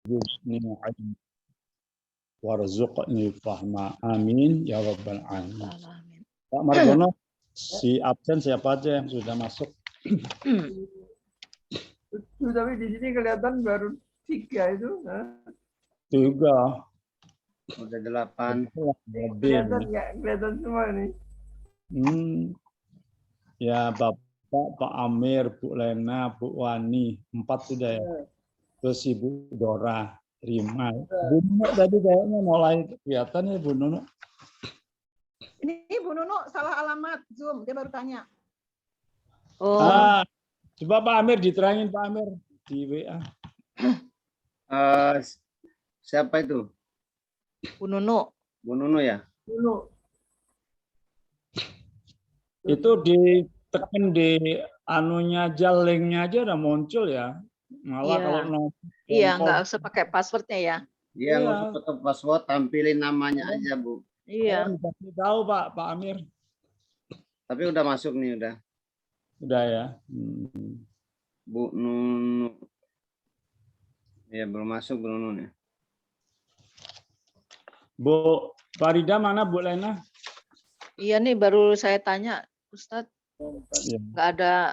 Warzuqni ilma warzuqni fahma. Amin ya rabbal alamin. Amin. Pak Margono, si absen siapa aja yang sudah masuk? Tapi di sini kelihatan baru 3 itu. Tiga. Udah 8. Lebih Kelihatan nih. nggak? Kelihatan semua nih. Ya Bapak, Pak Amir, Bu Lena, Bu Wani, 4 sudah ya. Terus Ibu Dora, 5. Bu Nuno tadi kayaknya mulai kelihatan ya Bu Nuno. Ini Bu Nunu salah alamat Zoom, dia baru tanya. Oh, Coba Pak Amir diterangin Pak Amir di WA. Siapa itu? Bu Nunu. Bu Nunu ya? Dulu. Itu ditekan di anunya aja, linknya aja udah muncul ya. Malah Iya. kalau Iya, nggak usah pakai passwordnya ya. Iya, nggak Iya. usah pakai password, tampilin namanya aja, Bu. Iya. dikasih tahu Pak Amir. Tapi udah masuk nih, udah. Udah ya. Bu Nunu. Ya, belum masuk Bu Nunu nih. Bu Farida mana Bu Lena? Iya nih baru saya tanya, Ustadz. Ya.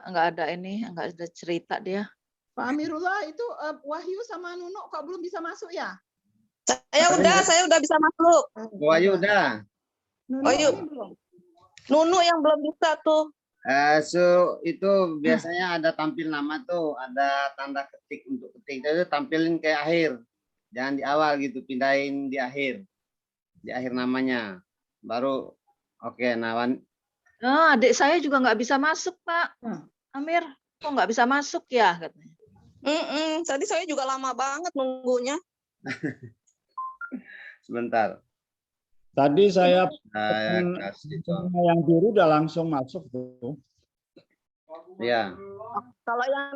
Nggak ada ini, nggak ada cerita dia. Pak Amirullah itu Wahyu sama Nunu kok belum bisa masuk ya? Saya udah bisa masuk. Bu Ayu udah. Nunu Oh, yuk. ini belum. Nunu yang belum bisa tuh. Itu biasanya ada tampil nama tuh, ada tanda ketik untuk ketik. Itu tampilin ke akhir. Jangan di awal gitu, pindahin di akhir. Di akhir namanya. Baru oke, Nawan. Nah, adik saya juga nggak bisa masuk, Pak. Amir, kok nggak bisa masuk ya? Katanya. Tadi saya juga lama banget nunggunya. Sebentar. Tadi saya Saya kasih contoh. yang biru udah langsung masuk tuh. Ya. Kalau yang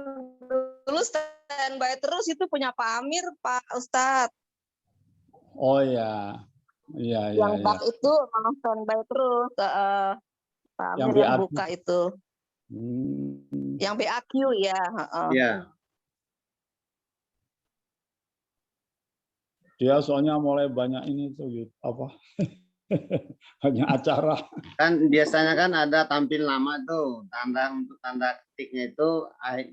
dulu standby terus itu punya Pak Amir, Pak Ustadz. Oh ya. Iya, iya, Yang iya. bak itu memang standby terus. Pak Yang Amir yang BAQ. buka itu. Yang BAQ ya. Ya. Dia soalnya mulai banyak ini tuh apa? Banyak acara. Kan biasanya kan ada tampil nama tuh, tanda ketiknya itu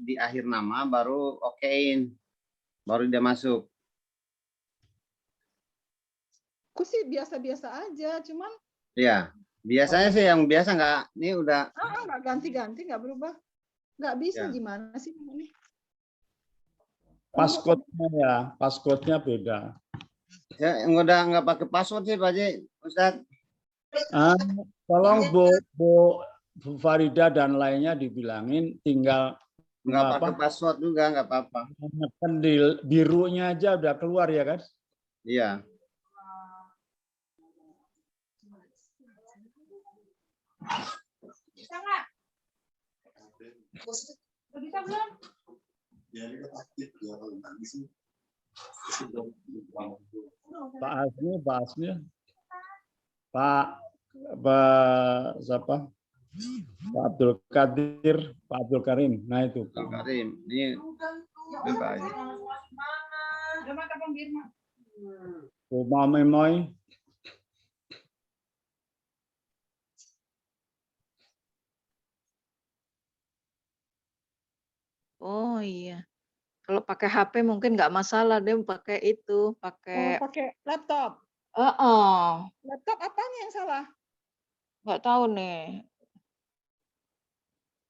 di akhir nama baru okein. Baru dia masuk. Aku sih biasa-biasa aja, cuman Iya. Biasanya sih yang biasa nggak, ini udah nggak ganti-ganti, nggak berubah. Nggak bisa Ya. gimana sih ini? Passcode-nya ya, passcode-nya beda. ya yang udah nggak pakai password sih Pak Haji, Ustadz. Tolong Bu Farida dan lainnya dibilangin tinggal Nggak apa? pakai password juga nggak apa-apa. menekan di birunya aja udah keluar ya kan? Iya. Bisa nggak? Bisa belum? Pak Asmi, Pak siapa? Pak Abdul Kadir, Pak Abdul Karim. Nah itu. Pak Karim, ini Pak Haji. Udah mata pembirma. Rumah Memoy. Oh iya. Kalau pakai HP mungkin nggak masalah, dia pakai itu, pakai. Pakai laptop. Laptop apanya yang salah? Nggak tahu nih.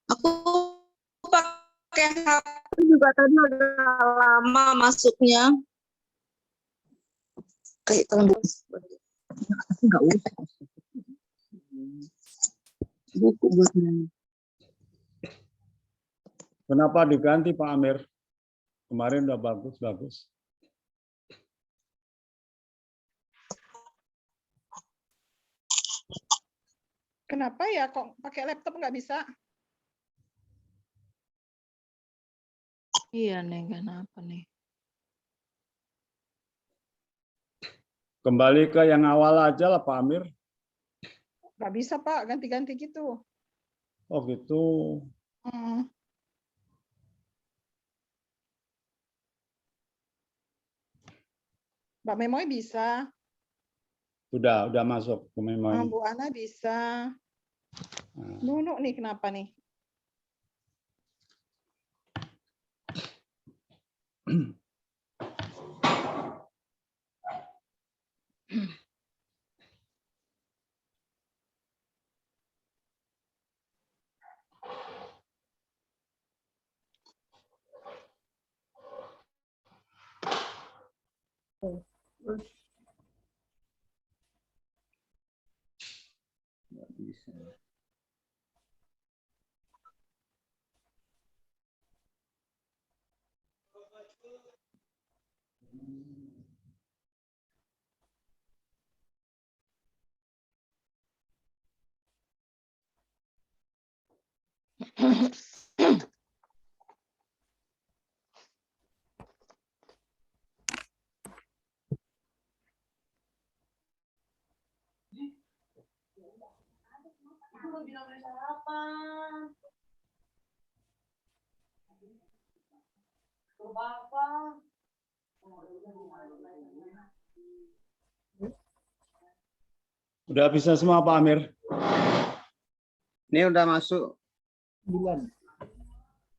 Aku pakai HP juga tadi udah lama masuknya. Kayak tembus. Enggak usah. Buku buat Kenapa diganti Pak Amir? Kemarin udah bagus. Kenapa ya kok pakai laptop nggak bisa? Iya nih, kenapa nih? Kembali ke yang awal aja lah Pak Amir. Nggak bisa Pak, ganti-ganti gitu. Oh gitu. Mbak Memoy bisa. Udah masuk ke memori. Bu Ana bisa. Nah. Nunu nih kenapa nih? Nggak bisa. Udah bisa semua Pak Amir? Ini udah masuk 9.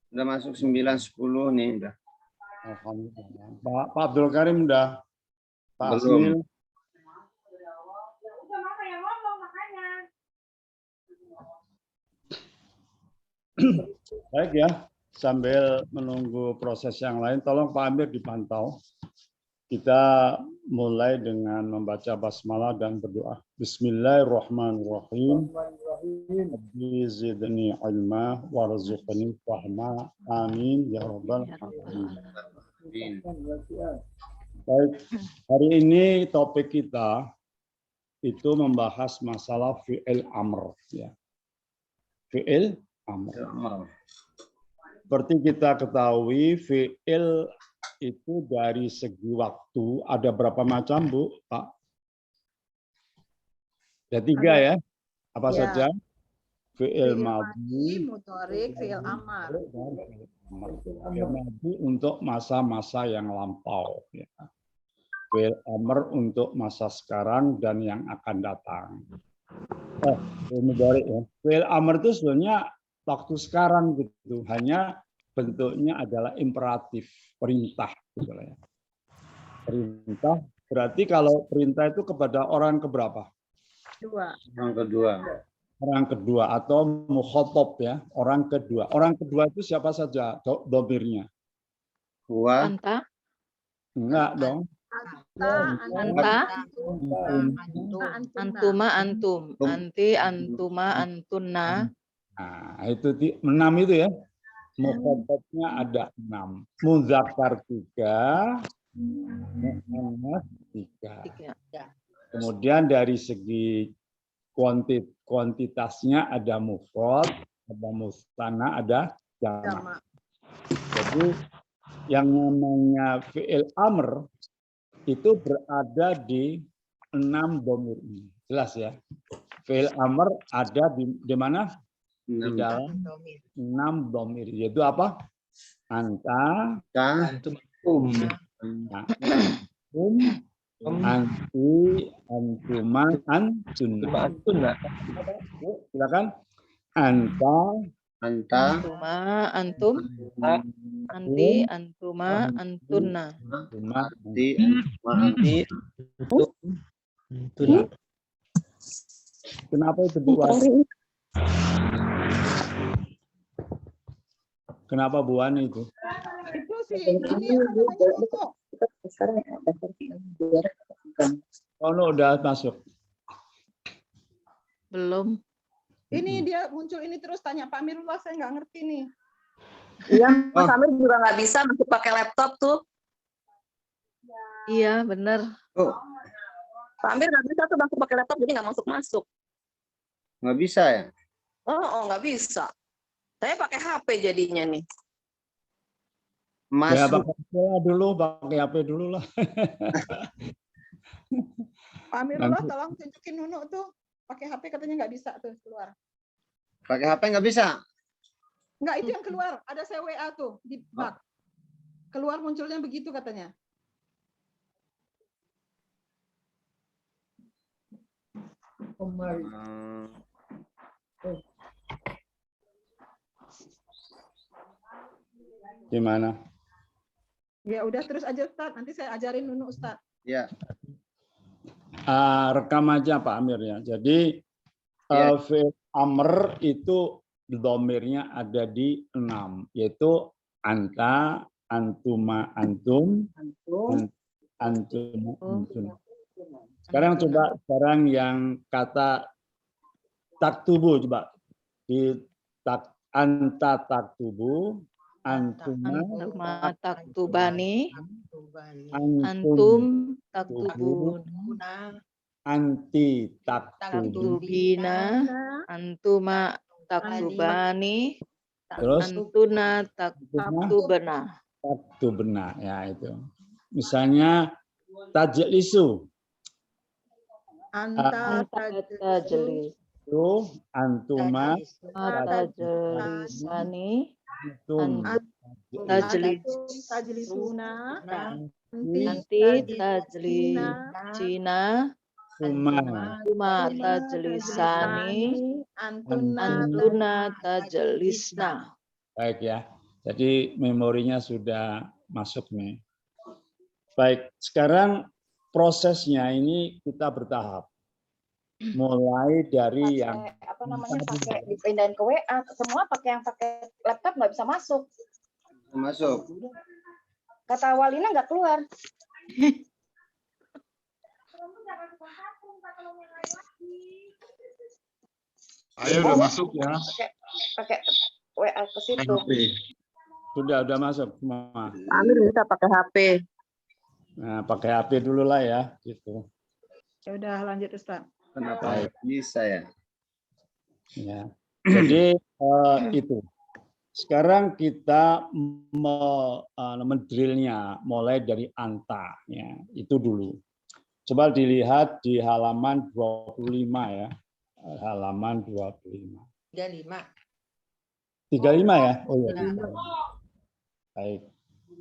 udah masuk 9, 10 nih udah. Alhamdulillah. Pak Abdul Karim udah. Pak Belum. Asmil. Baik ya, sambil menunggu proses yang lain, tolong Pak Amir dipantau. Kita mulai dengan membaca basmalah dan berdoa. Bismillahirrahmanirrahim. Rabbi zidni ilma warzuqni fahma. Amin ya rabbal alamin. Baik, hari ini topik kita itu membahas masalah fi'il amr ya. Fi'il amr. Seperti kita ketahui, fi'il itu dari segi waktu ada berapa macam, Bu, Pak? Ada 3 ya. Apa Ya. saja? Fi'il Fi'il madhi, mudhari, fi'il amar. fi'il madhi untuk masa-masa yang lampau. Ya. Fi'il amr untuk masa sekarang dan yang akan datang. Fi'il mudhari ya. Fi'il amr itu sebenarnya waktu sekarang gitu, hanya bentuknya adalah imperatif, perintah gitu ya. Perintah berarti kalau perintah itu kepada orang keberapa? 2. Yang kedua. Orang kedua atau mukhotob ya, orang kedua. Orang kedua itu siapa saja domirnya? Gua. Anta, Enggak dong. anta, antuma, antum, anti, antuma, antunna. Nah, itu 6 itu ya. Mukhotobnya ada 6. Muzakkar 3, muannas 3. 3. Kemudian dari segi kuantitasnya ada mufrad, ada musanna, ada jamak. Jadi yang namanya fi'il amr itu berada di 6 dhamir ini. Jelas ya? Fi'il amr ada di mana? Di dalam 6 dhamir. Yaitu apa? Anta, antum, anti, antuma, antunna. Silakan. Anta, Antuma, antum, anti, antuma, antunna. anti, Kenapa itu Bu Wan? Kenapa Bu Wan itu? Itu sih ini apa namanya? Oh, no, udah masuk. Belum. Ini dia muncul ini terus tanya Pak Amirullah, saya nggak ngerti nih. Iya, Mas Amir juga nggak bisa masih pakai laptop tuh. Iya, benar. Oh, Pak Amir nggak bisa tuh masuk pakai laptop, jadi nggak masuk. nggak bisa ya? Oh, nggak bisa. Saya pakai HP jadinya nih. Ya, Masuk. pakai HP dulu lah. Pak Amirullah tolong tunjukin Nunu tuh. Pakai HP katanya nggak bisa tuh keluar. Pakai HP nggak bisa? Nggak, itu yang keluar. Ada saya WA tuh di bak. Keluar munculnya begitu katanya. Umar. Gimana? Ya udah terus aja Ustaz. Nanti saya ajarin Nunu Ustaz. Ya. Rekam aja Pak Amir ya. Jadi Ya. fi'il amr itu domirnya ada di 6, yaitu anta, antuma, antum, antuma, antum. Sekarang yang kata taktubu coba di anta taktubu, antuma Antuma taktubani, antum antum taktubun, anti taktubu, taktubina, antuma taktubani, terus antuna taktubna. taktubna ya itu. Misalnya tajlisu Anta Tajlis, itu antuma tajlisani, antum tajlisuna. nanti tajlisina, Tuma antuma tajlisani, antuna tajlisna. baik ya. Jadi memorinya sudah masuk nih. Baik, sekarang prosesnya ini kita bertahap. Mulai dari yang apa namanya pakai dipindahin ke WA, semua pakai yang pakai laptop nggak bisa masuk. Masuk. Kata Walina nggak keluar. Ayo udah masuk ya. Pakai WA ke situ. sudah masuk semua. Amir bisa pakai HP. Nah, pakai HP dulu lah ya, gitu. Ya udah lanjut Ustaz. Kenapa bisa ya? Ya. Jadi itu. Sekarang kita mendrillnya mulai dari anta, ya itu dulu. Coba dilihat di halaman 25 ya, halaman 25. 35 ya? Oh iya. Baik.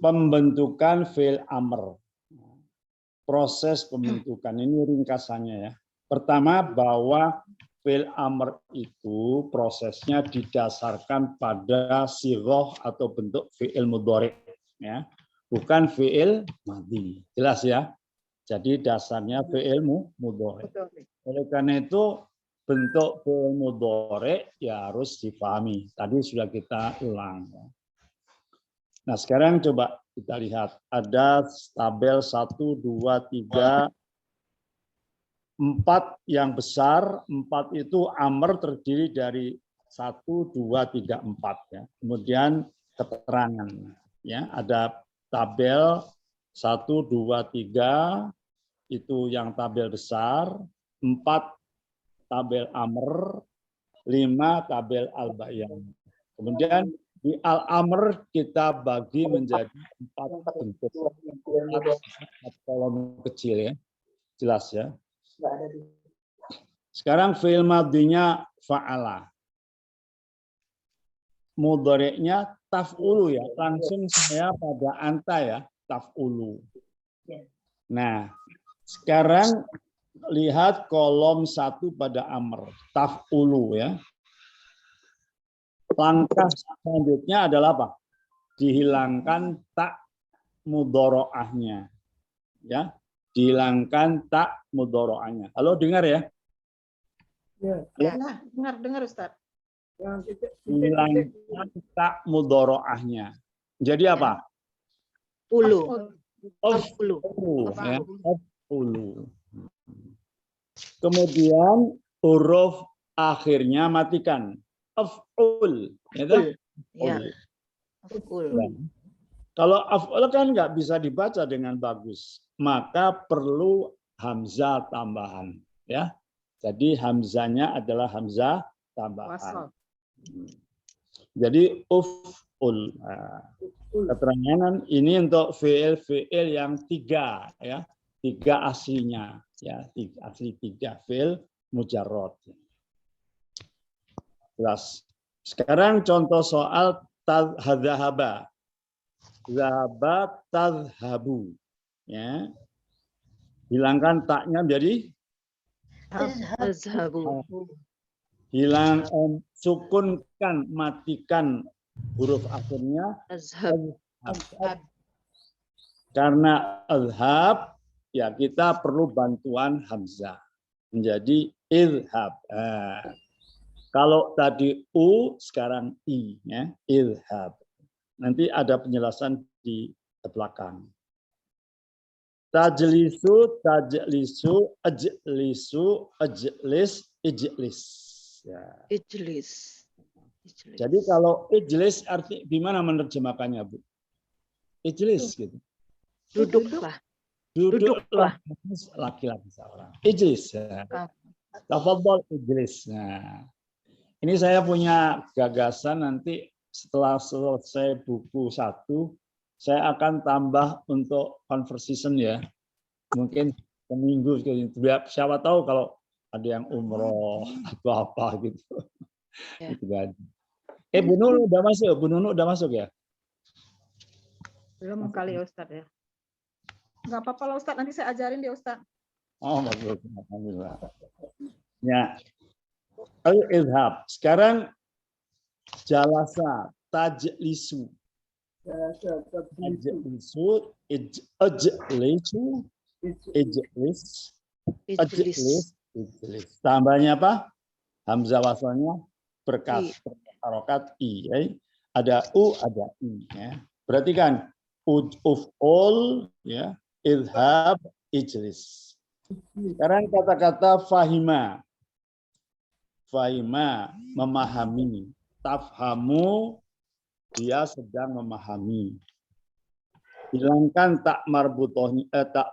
Pembentukan fi'il amr. Proses pembentukan ini ringkasannya ya. Pertama bahwa fi'il amr itu prosesnya didasarkan pada sighah atau bentuk fi'il mudhari ya. Bukan fi'il madhi. Jelas ya? Jadi dasarnya fi'il mudhari. Oleh karena itu bentuk fi'il mudhari ya harus dipahami. Tadi sudah kita ulang. Nah, sekarang coba kita lihat ada tabel 1 2 3 4 yang besar, 4 itu amr terdiri dari 1 2 3 4 ya. Kemudian keterangan ya, ada tabel 1 2 3 itu yang tabel besar, 4 tabel amr, 5 tabel al-bayan. Kemudian di al-amr kita bagi menjadi 4 bentuk. 4 kolom kecil ya. Jelas ya. Sekarang fi'il madhinya fa'ala. Mudhari'nya taf'ulu ya. Langsung saya pada anta ya, taf'ulu. Nah, sekarang lihat kolom 1 pada amr, taf'ulu ya. Langkah selanjutnya adalah apa? Dihilangkan tak mudhoro'ahnya. Ya, dihilangkan tak mudhoro'ahnya. Halo, dengar ya? Ya, dengar Ustaz. Dihilangkan tak mudhoro'ahnya. Jadi apa? Ulu. Ulu. Ya, ulu. Kemudian huruf akhirnya matikan. Af'ul, gitu? Ya. Ul. Kalau af'ul kan nggak bisa dibaca dengan bagus, maka perlu hamzah tambahan, ya. Jadi hamzahnya adalah hamzah tambahan. Jadi uf'ul. Nah, keterangan ini untuk fi'il yang 3, ya, 3 aslinya, ya, asli 3 fi'il mujarrad. Jelas. Sekarang contoh soal tadhahaba. Zahaba tadhabu. Ya. Hilangkan taknya menjadi Azhabu. Hilang, sukunkan, matikan huruf akhirnya. Azhab. Karena azhab, ya kita perlu bantuan hamzah. Menjadi izhab. Kalau tadi u, sekarang i. Ya, izhab. Nanti ada penjelasan di belakang. Tajlisu, tajlisu, ajlisu, ajlis, ijlis. Ya. Ijlis. Jadi kalau ijlis arti gimana menerjemahkannya, Bu? Ijlis gitu. Duduklah. Duduklah laki-laki seorang. Ijlis. Ya. Tafadhol ijlis. Nah, ini saya punya gagasan nanti setelah selesai buku 1, saya akan tambah untuk conversation ya. Mungkin seminggu siapa tahu kalau ada yang umroh atau apa gitu. Ya. Bu Nunu udah masuk, Bu Nunu udah masuk ya? Belum kali ya Ustadz ya. Nggak apa-apa lah Ustadz, nanti saya ajarin dia Ustadz. Oh, bagus. Alhamdulillah. Ya. Al-izhab. Sekarang jalasa, tajlisu. Tajlisu, ijlisu, ijlis, Ijlis. ijlis. Tambahnya apa? Hamzah wasalnya berkas harokat i. Ya. Ada u, ada i. Ya. Berarti kan uf'ul, ya, izhab, ijlis. Sekarang kata-kata fahima. Fahima, memahami. Tafhamu, dia sedang memahami. Hilangkan tak marbutohnya, tak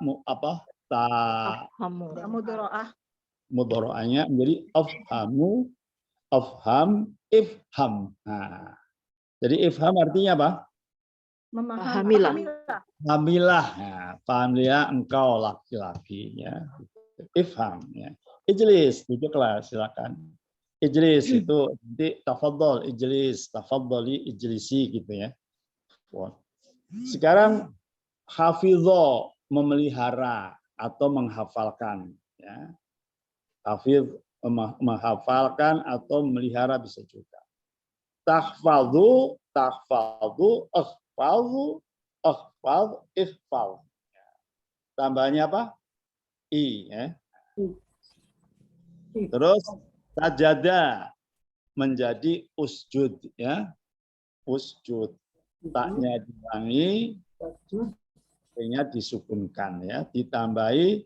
mudoro'ahnya menjadi afhamu, afham, ifham. Nah, jadi ifham artinya apa? Pahamilah. Pahamilah. Nah, pahamilah engkau laki-laki. Ya. Ifham. Ya. Ijlis, duduklah silakan. Ijlis itu nanti tafadhol, ijlis, tafadholi, ijlisi gitu ya. Sekarang hafidho, memelihara atau menghafalkan. Ya. Hafidh, menghafalkan atau memelihara bisa juga. Tahfadhu, tahfadhu, akhfadhu, akhfadh, ihfadh. Tambahnya apa? I. Ya. Terus sajada menjadi usjud, ya, usjud, taknya dilangi, nya disukunkan, ya, ditambahi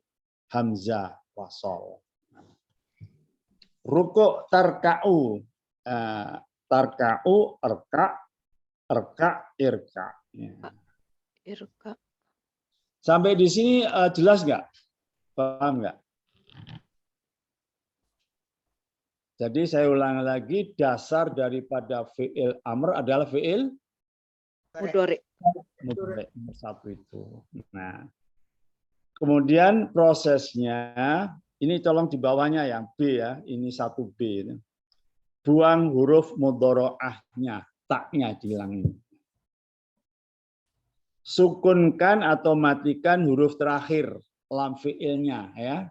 hamzah wasol. Rukuk tarka'u, tarka'u, erka, irka. Ya. Irka. Sampai di sini jelas nggak? Paham nggak? Jadi saya ulang lagi, dasar daripada fi'il amr adalah fi'il Mudhari. mudhari nomor 1 itu. Nah, kemudian prosesnya, ini tolong di bawahnya yang B ya, ini 1B. Buang huruf mudhari'ahnya, taknya dihilangin. Sukunkan atau matikan huruf terakhir, lam fi'ilnya ya.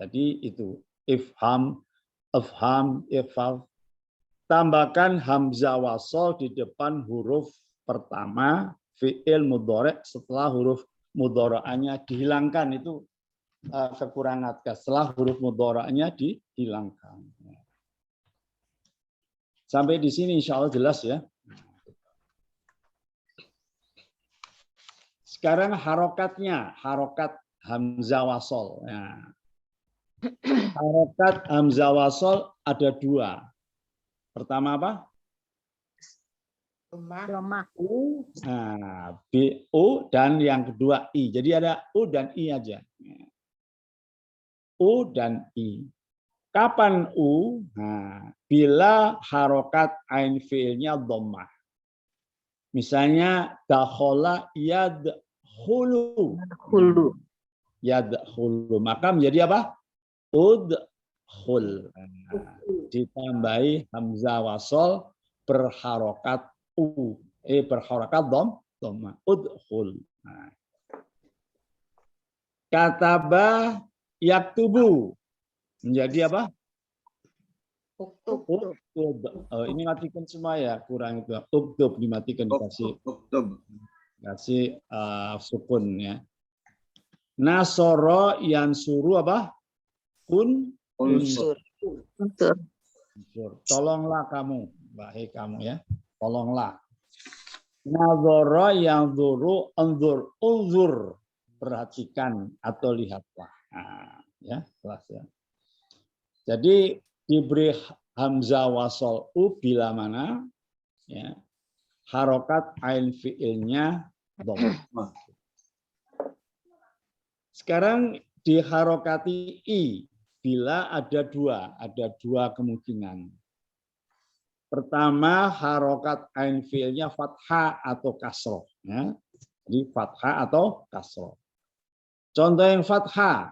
Jadi itu ifham, afham, ifal. Tambahkan hamzah wasol di depan huruf pertama fi'il mudhari' setelah huruf mudhari'ahnya dihilangkan. Itu kekurangan setelah huruf mudhari'ahnya dihilangkan. Sampai di sini insya Allah jelas ya. Sekarang harokatnya, harokat hamzah wasol. Ya. Harokat hamzah wasol ada 2. Pertama apa? U, nah, U dan yang kedua I. Jadi ada U dan I aja. U dan I. Kapan U? Nah, bila harokat ain fi'ilnya dhammah. Misalnya dakhala yadkhulu. Yadkhulu. Maka menjadi apa? Udkhul. Ditambahi hamzah wasol berharokat u, berharokat dhammah. Udkhul. Kataba yaktubu. Menjadi apa? Uktub. Uktub. Oh, ini matikan semua ya, kurang itu. Uktub dimatikan, dikasih sukun ya. Nasoro yang suruh apa? Unsur. Tolonglah kamu, baik kamu ya. Tolonglah. Nazoro yang zuru unzur. Perhatikan atau lihatlah. Nah, ya, kelas ya. Jadi diberi hamzah wasol bila mana ya, harokat ain fiilnya dhamma. Sekarang diharokati i bila ada dua kemungkinan. Pertama, harokat ain fiilnya fathah atau kasroh ya. Jadi fathah atau kasroh. Contoh yang fathah,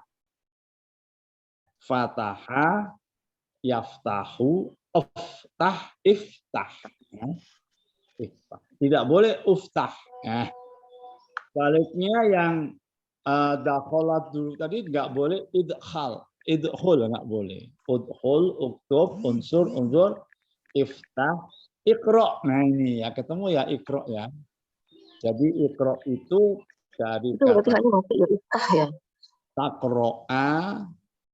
fataha, yaftahu, uftah, iftah. Tidak boleh uftah. Baliknya yang dakholat dulu tadi nggak boleh idkhal. Idkhul nggak boleh. Udkhul, uktub, unsur, unzur, iftah, ikro. Nah ini ya ketemu ya ikro ya. Jadi ikro itu dari kata takro'a,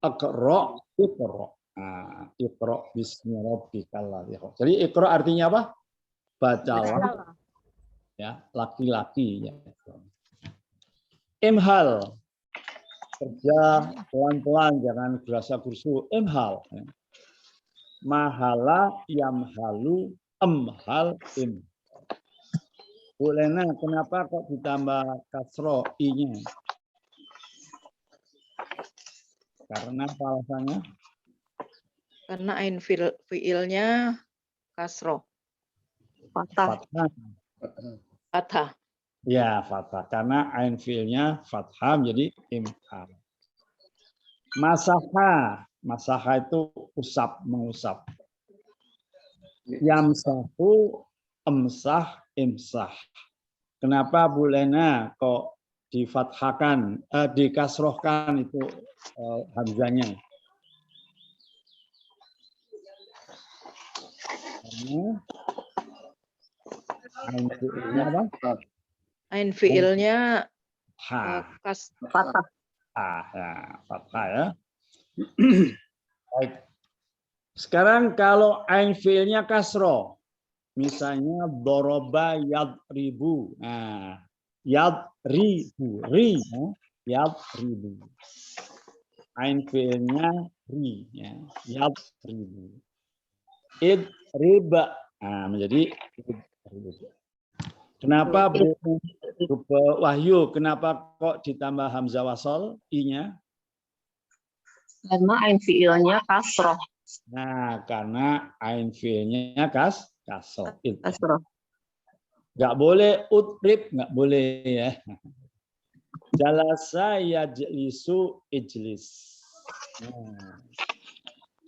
akro, ikro. Nah, ikro bismi rabbikal ladzi khalaq. Jadi ikro artinya apa? Bacalah. Ya, laki-laki ya. Imhal. Kerja pelan-pelan, jangan gerasa gersu. Imhal. Mahala yamhalu amhal im. Bulena, kenapa kok ditambah kasro i-nya? Karena apa alasannya? Karena ain fiilnya kasroh. Fathah. Fathah. Ya, fathah. Karena ain fiilnya fathah jadi imhal. Masaha. Masaha itu usap, mengusap. Yamsahu, emsah, imsah. Kenapa Bu Lena kok difathahkan, dikasrohkan itu hamzanya? Karena ain fiilnya apa? Ain fiilnya Fathah. Ya, fathah ya. Baik. Sekarang kalau ain fiilnya kasro, misalnya doroba yadribu. Nah, yadribu, ri, yadribu. Ain fiilnya ri, ya, yadribu. Idriba, nah, menjadi idriba. Kenapa Bu Wahyu? Kenapa kok ditambah hamzah wasol i-nya? Karena ain fiilnya kasroh. Nah, karena ain fiilnya kasroh. Nggak boleh utrib, nggak boleh ya. Jalasa yajlisu ijlis. Nah.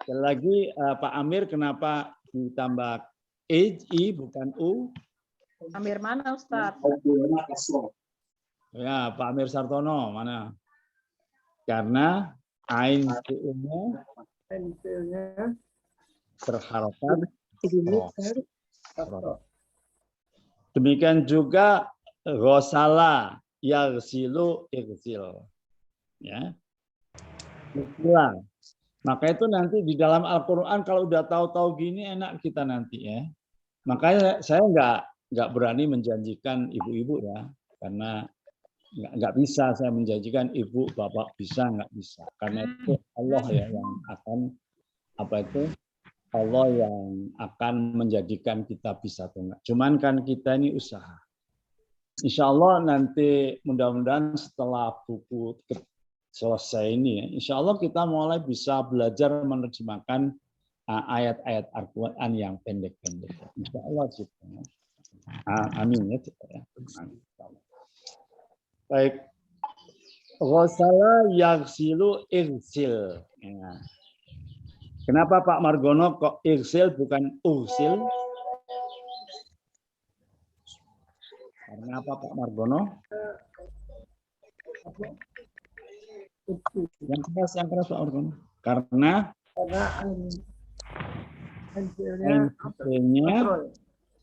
Sekali lagi Pak Amir, kenapa ditambah i bukan u? Amir mana Ustaz? Ya, Pak Amir Sartono mana? Karena ain fiilnya berharokat. Demikian juga ghosala yaghsilu ighsil. Ya. Ighsilah. Maka itu nanti di dalam Al-Qur'an kalau udah tahu-tahu gini enak kita nanti ya. Makanya saya nggak berani menjanjikan ibu-ibu ya, karena nggak bisa saya menjanjikan ibu bapak bisa, nggak bisa, karena itu Allah ya yang akan Allah yang akan menjadikan kita bisa atau enggak. Cuman kan kita ini usaha. Insya Allah nanti mudah-mudahan setelah buku selesai ini ya, insya Allah kita mulai bisa belajar menerjemahkan ayat-ayat Al-Quran yang pendek-pendek. Insya Allah gitu. Amin ya. Baik. Ghasala yaghsilu ighsil. Ya. Kenapa Pak Margono kok ighsil bukan ughsil? Karena apa Pak Margono? Yang keras Pak Margono. Karena fiilnya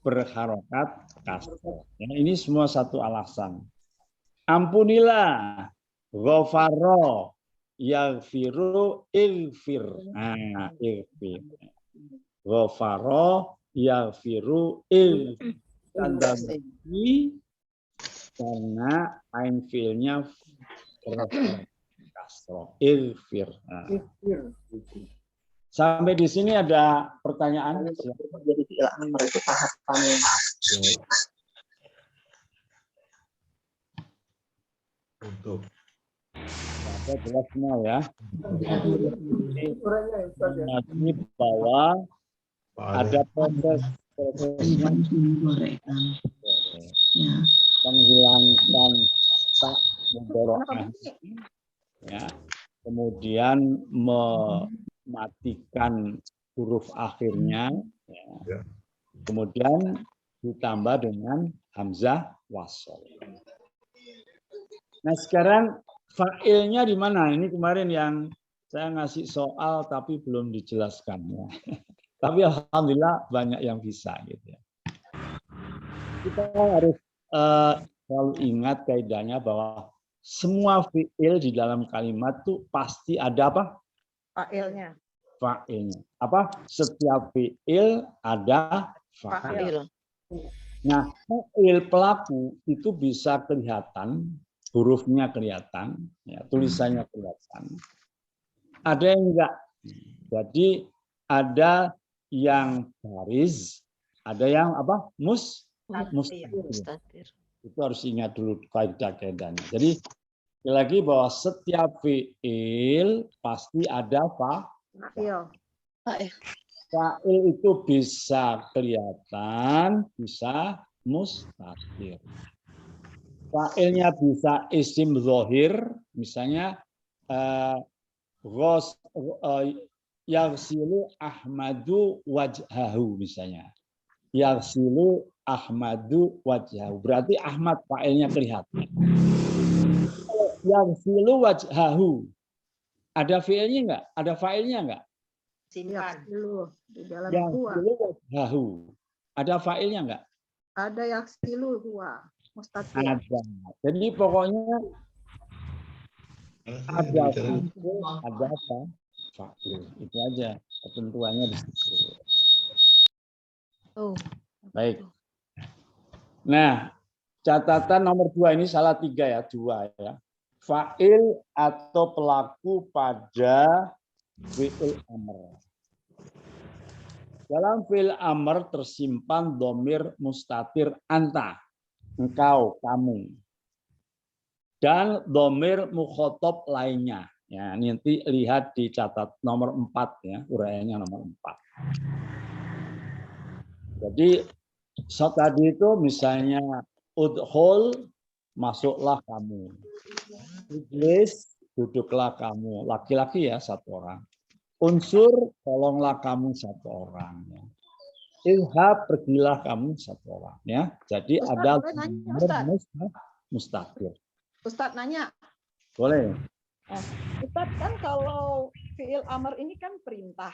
berharokat kasroh. Ya, ini semua satu alasan. Ampunilah, ghafaro, yaghfiru, ighfir. Nah, ighfir. Ghafaro, yaghfiru, ighfir. Tanda bagi karena ain fiilnya berharokat kasroh. Ighfir. Nah. Sampai di sini ada pertanyaan? Jadi fi'il amr itu tahapannya. Untuk Ada jelas semua ya. Jadi bahwa ada prosesnya menghilangkan tak mudhoro'ah, ya. Kemudian mematikan huruf akhirnya, ya. Kemudian ditambah dengan hamzah wasol. Nah sekarang fa'ilnya di mana? Ini kemarin yang saya ngasih soal tapi belum dijelaskan. Ya. Tapi alhamdulillah banyak yang bisa. Gitu ya. Kita harus selalu ingat kaidahnya bahwa semua fi'il di dalam kalimat tuh pasti ada apa? Fa'ilnya. Fa'ilnya. Apa? Setiap fi'il ada fa'il. Nah, fa'il pelaku itu bisa kelihatan, hurufnya kelihatan, ya, tulisannya kelihatan. Ada yang enggak. Jadi ada yang baris, ada yang apa? Mustatir. Itu harus ingat dulu kaidah-kaidahnya. Jadi sekali lagi bahwa setiap fi'il pasti ada fa'il. Fa'il itu bisa kelihatan, bisa mustatir. Fa'ilnya bisa isim zahir, misalnya yaghsilu Ahmadu wajhahu misalnya. Yaghsilu Ahmadu wajhahu. Berarti Ahmad fa'ilnya kelihatan. Yaghsilu wajhahu. Ada fi'ilnya enggak? Ada fa'ilnya enggak? Yaksilu di dalam huwa. Yaghsilu wajhahu. Ada fa'ilnya enggak? Ada yaksilu huwa. Mustatir. Ada. Jadi pokoknya ada fi'il, ada apa? Fa'il. Itu aja ketentuannya di situ. Oh. Baik. Nah, catatan nomor 2 ini salah 3 ya, 2 ya. Fa'il atau pelaku pada fi'il amr. Dalam fi'il amr tersimpan dhamir mustatir anta, engkau, kamu. Dan dhamir mukhotob lainnya. Ya, nanti lihat di catat nomor 4 ya, uraiannya nomor 4. Jadi tadi itu misalnya udhul, masuklah kamu. Ijlis, duduklah kamu. Laki-laki ya, 1 orang. Unsur, tolonglah kamu 1 orang. Ya. Ilhab, pergilah kamu 1 orang. Ya. Jadi Ustaz, ada mustatir. Ustadz nanya. Boleh. Ustadz kan kalau fi'il amr ini kan perintah.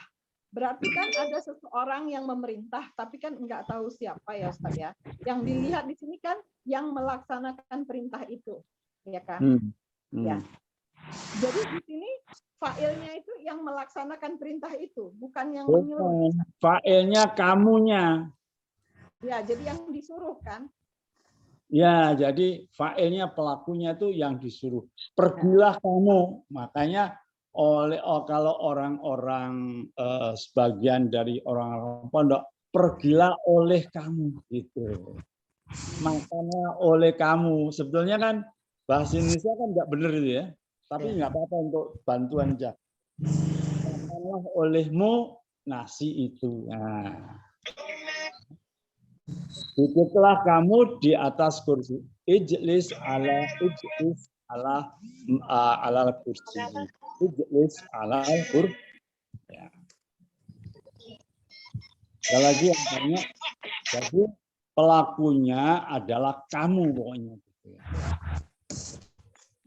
Berarti kan ada seseorang yang memerintah, tapi kan nggak tahu siapa ya Ustaz ya. Yang dilihat di sini kan yang melaksanakan perintah itu, ya kan? Ya. Jadi di sini fa'ilnya itu yang melaksanakan perintah itu, bukan yang menyuruh. Fa'ilnya kamunya. Ya, jadi yang disuruh kan? Ya, jadi fa'ilnya pelakunya itu yang disuruh. Pergilah kamu. Makanya kalau orang-orang sebagian dari orang-orang pondok, pergilah oleh kamu gitu. Makanya oleh kamu. Sebetulnya kan bahasa Indonesia kan nggak benar itu ya. Tapi nggak apa-apa untuk bantuan aja. Makanlah olehmu nasi itu. Nah. Duduklah kamu di atas kursi. Ijlis ala kursi. Ijlis ala kursi. Ya. Sekali lagi yang banyak. Jadi pelakunya adalah kamu pokoknya.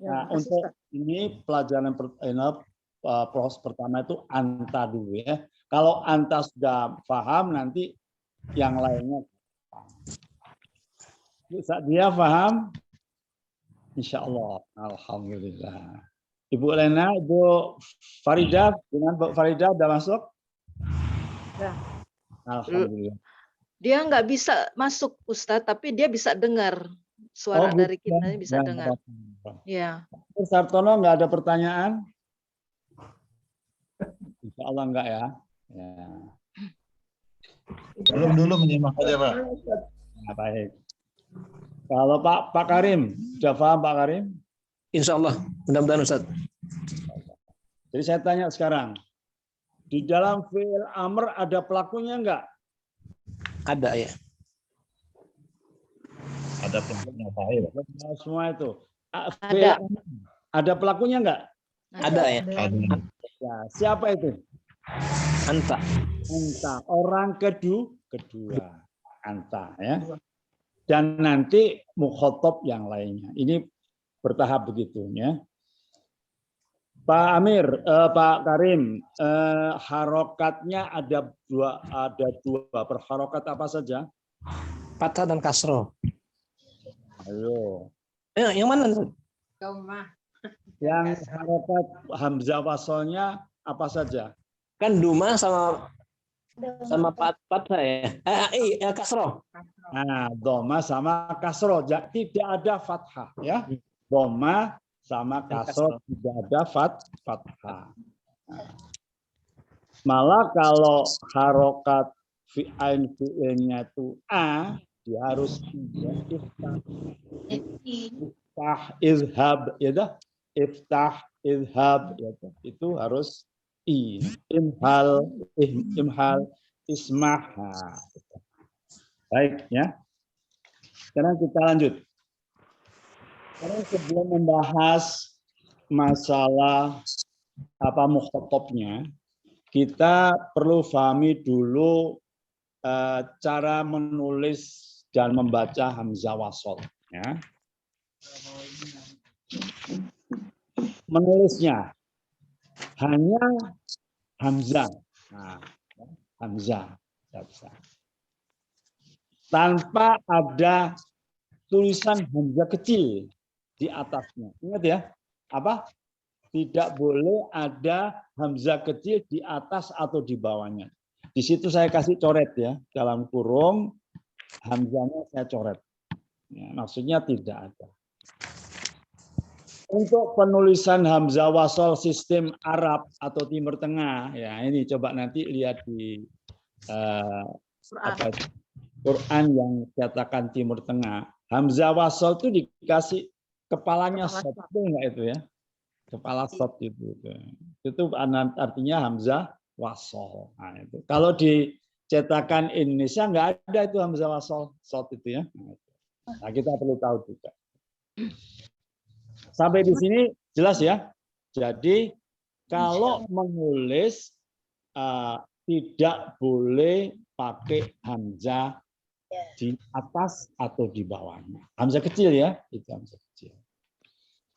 Nah, untuk ini pelajaran proses pertama itu anta dulu ya. Kalau anta sudah paham, nanti yang lainnya. Dia paham? Insya Allah. Alhamdulillah. Ibu Lena, Ibu Farida, dengan Bu Farida udah masuk? Ya. Alhamdulillah. Dia nggak bisa masuk Ustadz, tapi dia bisa dengar suara dari kita, bisa dengar. Ya. Sartono nggak ada pertanyaan? Insya Allah enggak ya. Ya. Belum dulu menyimak aja, Pak. Nah, baik. Kalau Pak Karim, sudah paham Pak Karim? Insya Allah, mudah-mudahan Ustaz. Jadi saya tanya sekarang, di dalam fi'il amr ada pelakunya enggak? Ada ya. Ada pelakunya fa'il. Semua itu. Ada. Ada pelakunya enggak? Ada ya. Ada. Ya, siapa itu? Anta. Anta, orang kedua. Anta ya. Dan nanti mukhotob yang lainnya. Ini bertahap begitu ya. Pak Amir, Pak Karim, harokatnya ada dua. Berharokat apa saja? Fathah dan kasroh. Ayo. Yang mana? Yang harokat hamzah wasolnya apa saja? Kan duma sama fathah ya. Kasroh. Nah, doma sama kasroh. Tidak ada fathah ya. Doma sama kasroh tidak ada fathah. Nah. Malah kalau harokat fi'ilnya itu a, dia harus iftah izhab ya. Iftah izhab ya. Itu harus i. Imhal ismah. Baik ya. Sekarang kita lanjut. Sekarang sebelum membahas masalah mukhotabnya, kita perlu pahami dulu cara menulis dan membaca hamzah wasol. Ya. Menulisnya hanya hamzah. Nah, hamzah. Tanpa ada tulisan hamzah kecil di atasnya. Ingat ya, apa? Tidak boleh ada hamzah kecil di atas atau di bawahnya. Di situ saya kasih coret ya, dalam kurung hamzahnya saya coret. Ya, maksudnya tidak ada. Untuk penulisan hamzah wasol sistem Arab atau Timur Tengah, ya ini coba nanti lihat di Quran yang cetakan Timur Tengah. Hamzah wasol itu dikasih kepalanya sot, itu enggak itu ya? Kepala sot itu. Itu artinya hamzah wasol. Nah, itu. Kalau di cetakan Indonesia enggak ada itu hamzah wasol sot itu ya. Nah, kita perlu tahu juga. Sampai di sini jelas ya. Jadi kalau menulis tidak boleh pakai hamzah di atas atau di bawahnya. Hamzah kecil ya, itu hamzah kecil.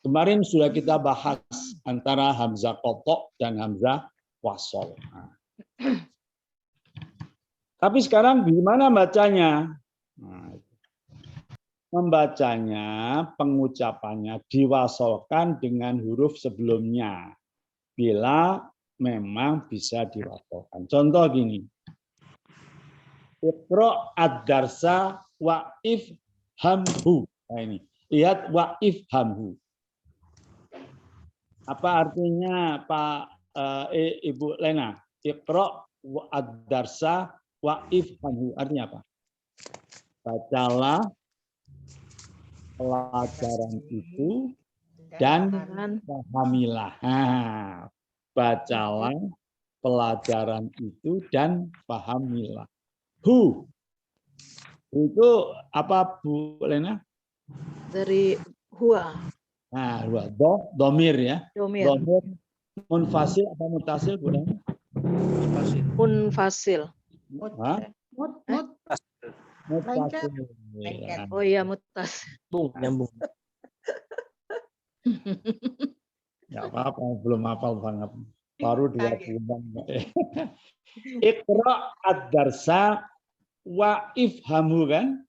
Kemarin sudah kita bahas antara hamzah kotok dan hamzah wasol. Nah. Tapi sekarang gimana bacanya? Nah, membacanya, pengucapannya diwasolkan dengan huruf sebelumnya. Bila memang bisa diwasolkan. Contoh gini. Iqra ad-darsa wa ifhamhu. Nah ini. Lihat wa ifhamhu. Apa artinya Pak Ibu Lena? Iqra ad-darsa wa ifhamhu. Artinya apa? Bacalah pelajaran itu dan pahamilah. Nah, bacalah pelajaran itu dan pahamilah. Hu. Itu apa Bu Lena? Dari huwa. Nah, huwa. Domir ya. Domir. Domir munfasil apa mutasil Bu Lena? Munfasil. Hah? Mutasil. Ya. Oh iya mutas. Nyambung. Ya apa-apa, belum hafal banget. Baru 2 bulan. Iqra ad-darsa wa ifhamhu kan?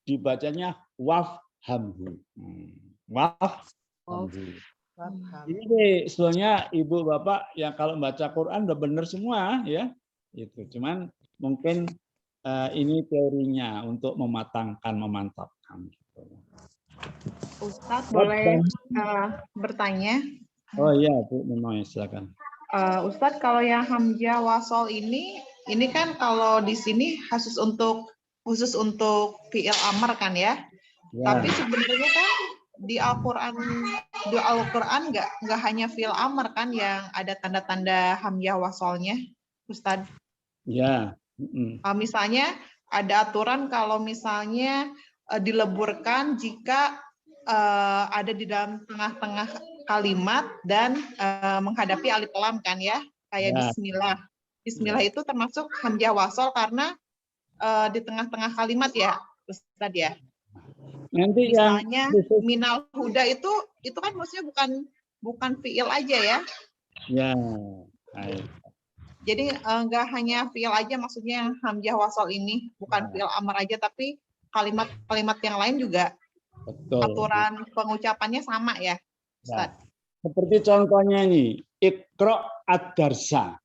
Dibacanya wafhamhu. Wafhamhu. Ini sebenarnya Ibu Bapak yang kalau baca Quran udah benar semua ya. Itu cuman mungkin ini teorinya untuk mematangkan, memantapkan. Ustadz boleh bertanya? Oh iya Bu, memang silakan. Ustadz kalau yang hamzah wasol ini kan kalau di sini khusus untuk fi'il amr kan ya? Tapi sebenarnya kan di Al-Quran nggak hanya fi'il amr kan yang ada tanda-tanda hamzah wasolnya, Ustadz? Ya. Misalnya ada aturan kalau misalnya dileburkan jika ada di dalam tengah-tengah kalimat dan menghadapi alif lam kan ya, kayak bismillah. Bismillah itu termasuk hamzah wasol karena di tengah-tengah kalimat ya, Ustadz ya. Nanti misalnya minal huda itu kan maksudnya bukan fiil aja ya. Ya. Baik. Jadi enggak hanya fiil aja maksudnya yang hamzah wasol ini, bukan fiil amr aja tapi kalimat-kalimat yang lain juga. Betul. Aturan pengucapannya sama ya, Ustaz. Seperti contohnya ini, Iqra ad-darsa.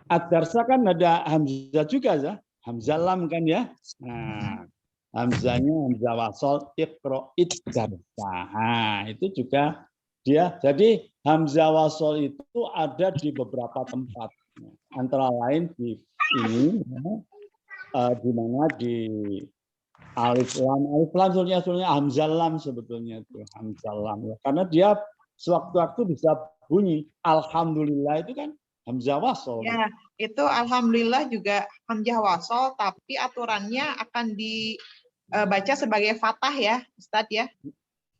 Ad-darsa kan ada hamzah juga ya, hamzah lam kan ya. Nah, hamzahnya hamzah wasol, Iqra ad-darsa. Nah, itu juga dia. Jadi hamzah wasol itu ada di beberapa tempat. Antara lain di ini, di mana di alif lam sebetulnya hamzah lam sebetulnya itu hamzah lam ya. Karena dia sewaktu-waktu bisa bunyi alhamdulillah itu kan hamzah wasol. Ya, itu alhamdulillah juga hamzah wasol tapi aturannya akan dibaca sebagai fathah ya, Ustadz ya.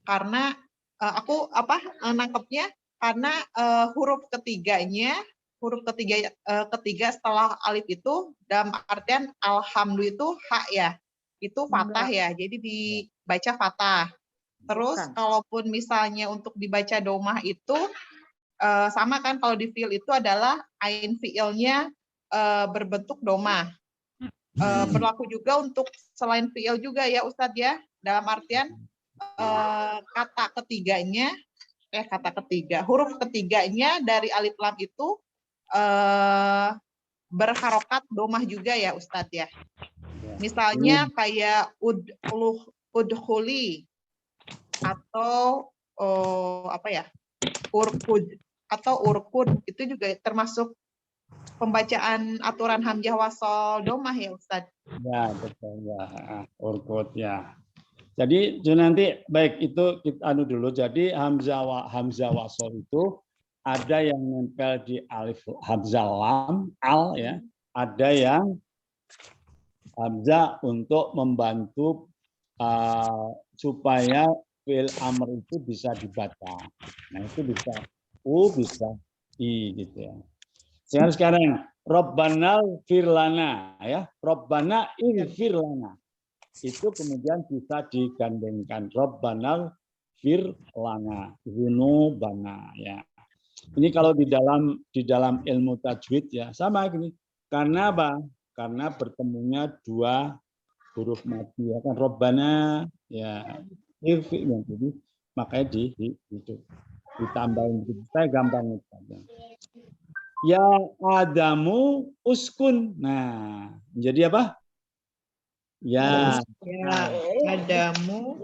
Karena aku nangkepnya karena huruf ketiga setelah alif itu dalam artian alhamdulillah itu hak ya. Itu fathah ya, jadi dibaca fathah. Terus kalaupun misalnya untuk dibaca domah itu sama kan, kalau di fiil itu adalah ain fiilnya berbentuk domah. Berlaku juga untuk selain fiil juga ya Ustadz ya, dalam artian huruf ketiganya dari alif lam itu berharokat domah juga ya Ustadz ya. Misalnya kayak udkhuli atau urkud atau urkud itu juga termasuk pembacaan aturan hamzah wasol domah ya Ustadz. Ya betul ya, urkud ya. Jadi nanti baik itu kita dulu. Jadi hamzah wasol itu ada yang nempel di alif hamzah lam al ya, ada yang hamzah untuk membantu supaya fi'il amr itu bisa dibaca. Nah, itu bisa bisa i gitu ya. Sekarang Rabbana firlana ya. Rabbana firlana. Itu kemudian bisa digandengkan Rabbana firlana dzunubana ya. Ini kalau di dalam ilmu tajwid ya sama gini. Karena apa? Karena bertemunya dua huruf mati ya kan, Rabbana ya yang jadi makanya ditambahin saya gampang saja. Ya Adamu uskun. Nah, jadi apa? Ya Adamu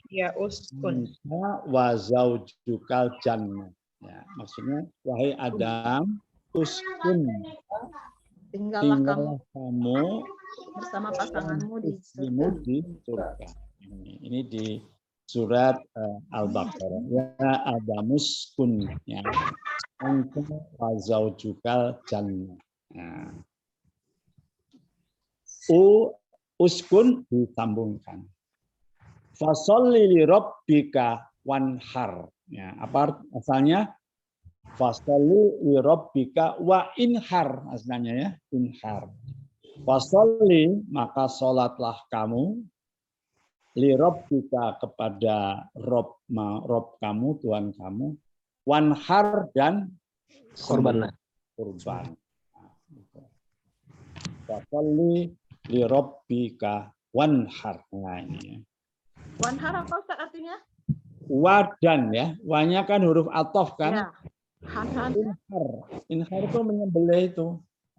ya uskun. Wa zaujukal jannah. Ya, maksudnya wahai Adam uskun. Tinggallah kamu bersama pasanganmu di surga. Ini di surat Al-Baqarah. Ya Adamus kun ya. Anta wa zaujukal jannah. Nah. Uskun disambungkan. Fasholli li rabbika wanhar. Ya, apa asalnya? Fasholli li rabbika wa inhar, asalnya ya, inhar. Fasholli, maka sholatlah kamu li rabbika kepada Rob kamu, Tuhan kamu, wanhar dan korban. kurban. Fasalli li rabbika wanhar. Nah, ini. Wanhar apa Ustaz artinya? Wadan ya, wanya kan huruf athof kan. Ya. Han. Inhar itu menyembelih itu,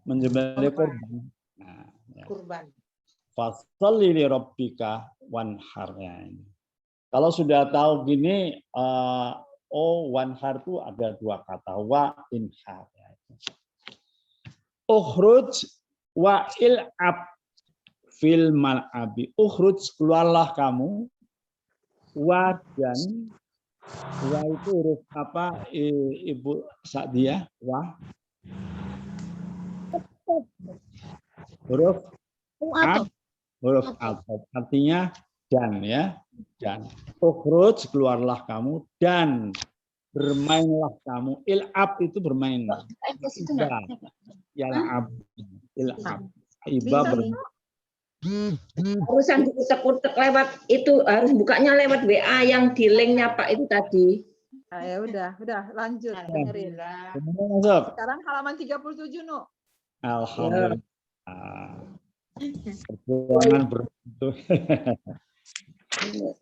menyembelih kurban. Nah, ya. Kurban. Fasalli li rabbika wanhar. Ya, ini. Kalau sudah tahu gini, wanhar itu ada dua kata, wa inhar. Ya. Ukhruj wa il'ab fil mal'abi. Ukhruj, keluarlah kamu. Wa dan wa itu huruf apa Ibu Sa'diyah? Wa huruf a, huruf athof, artinya dan ya, dan. Ukhruj, keluarlah kamu, dan bermainlah kamu. Il'ab itu bermain. Yal'ab. Il'ab. Iba bermain. Urusan diutek-utek lewat itu harus bukanya lewat WA yang di linknya Pak itu tadi. Nah, ya udah lanjut dengerin. Masuk. Sekarang halaman 37 Nu. Alhamdulillah. Perjuangan begitu.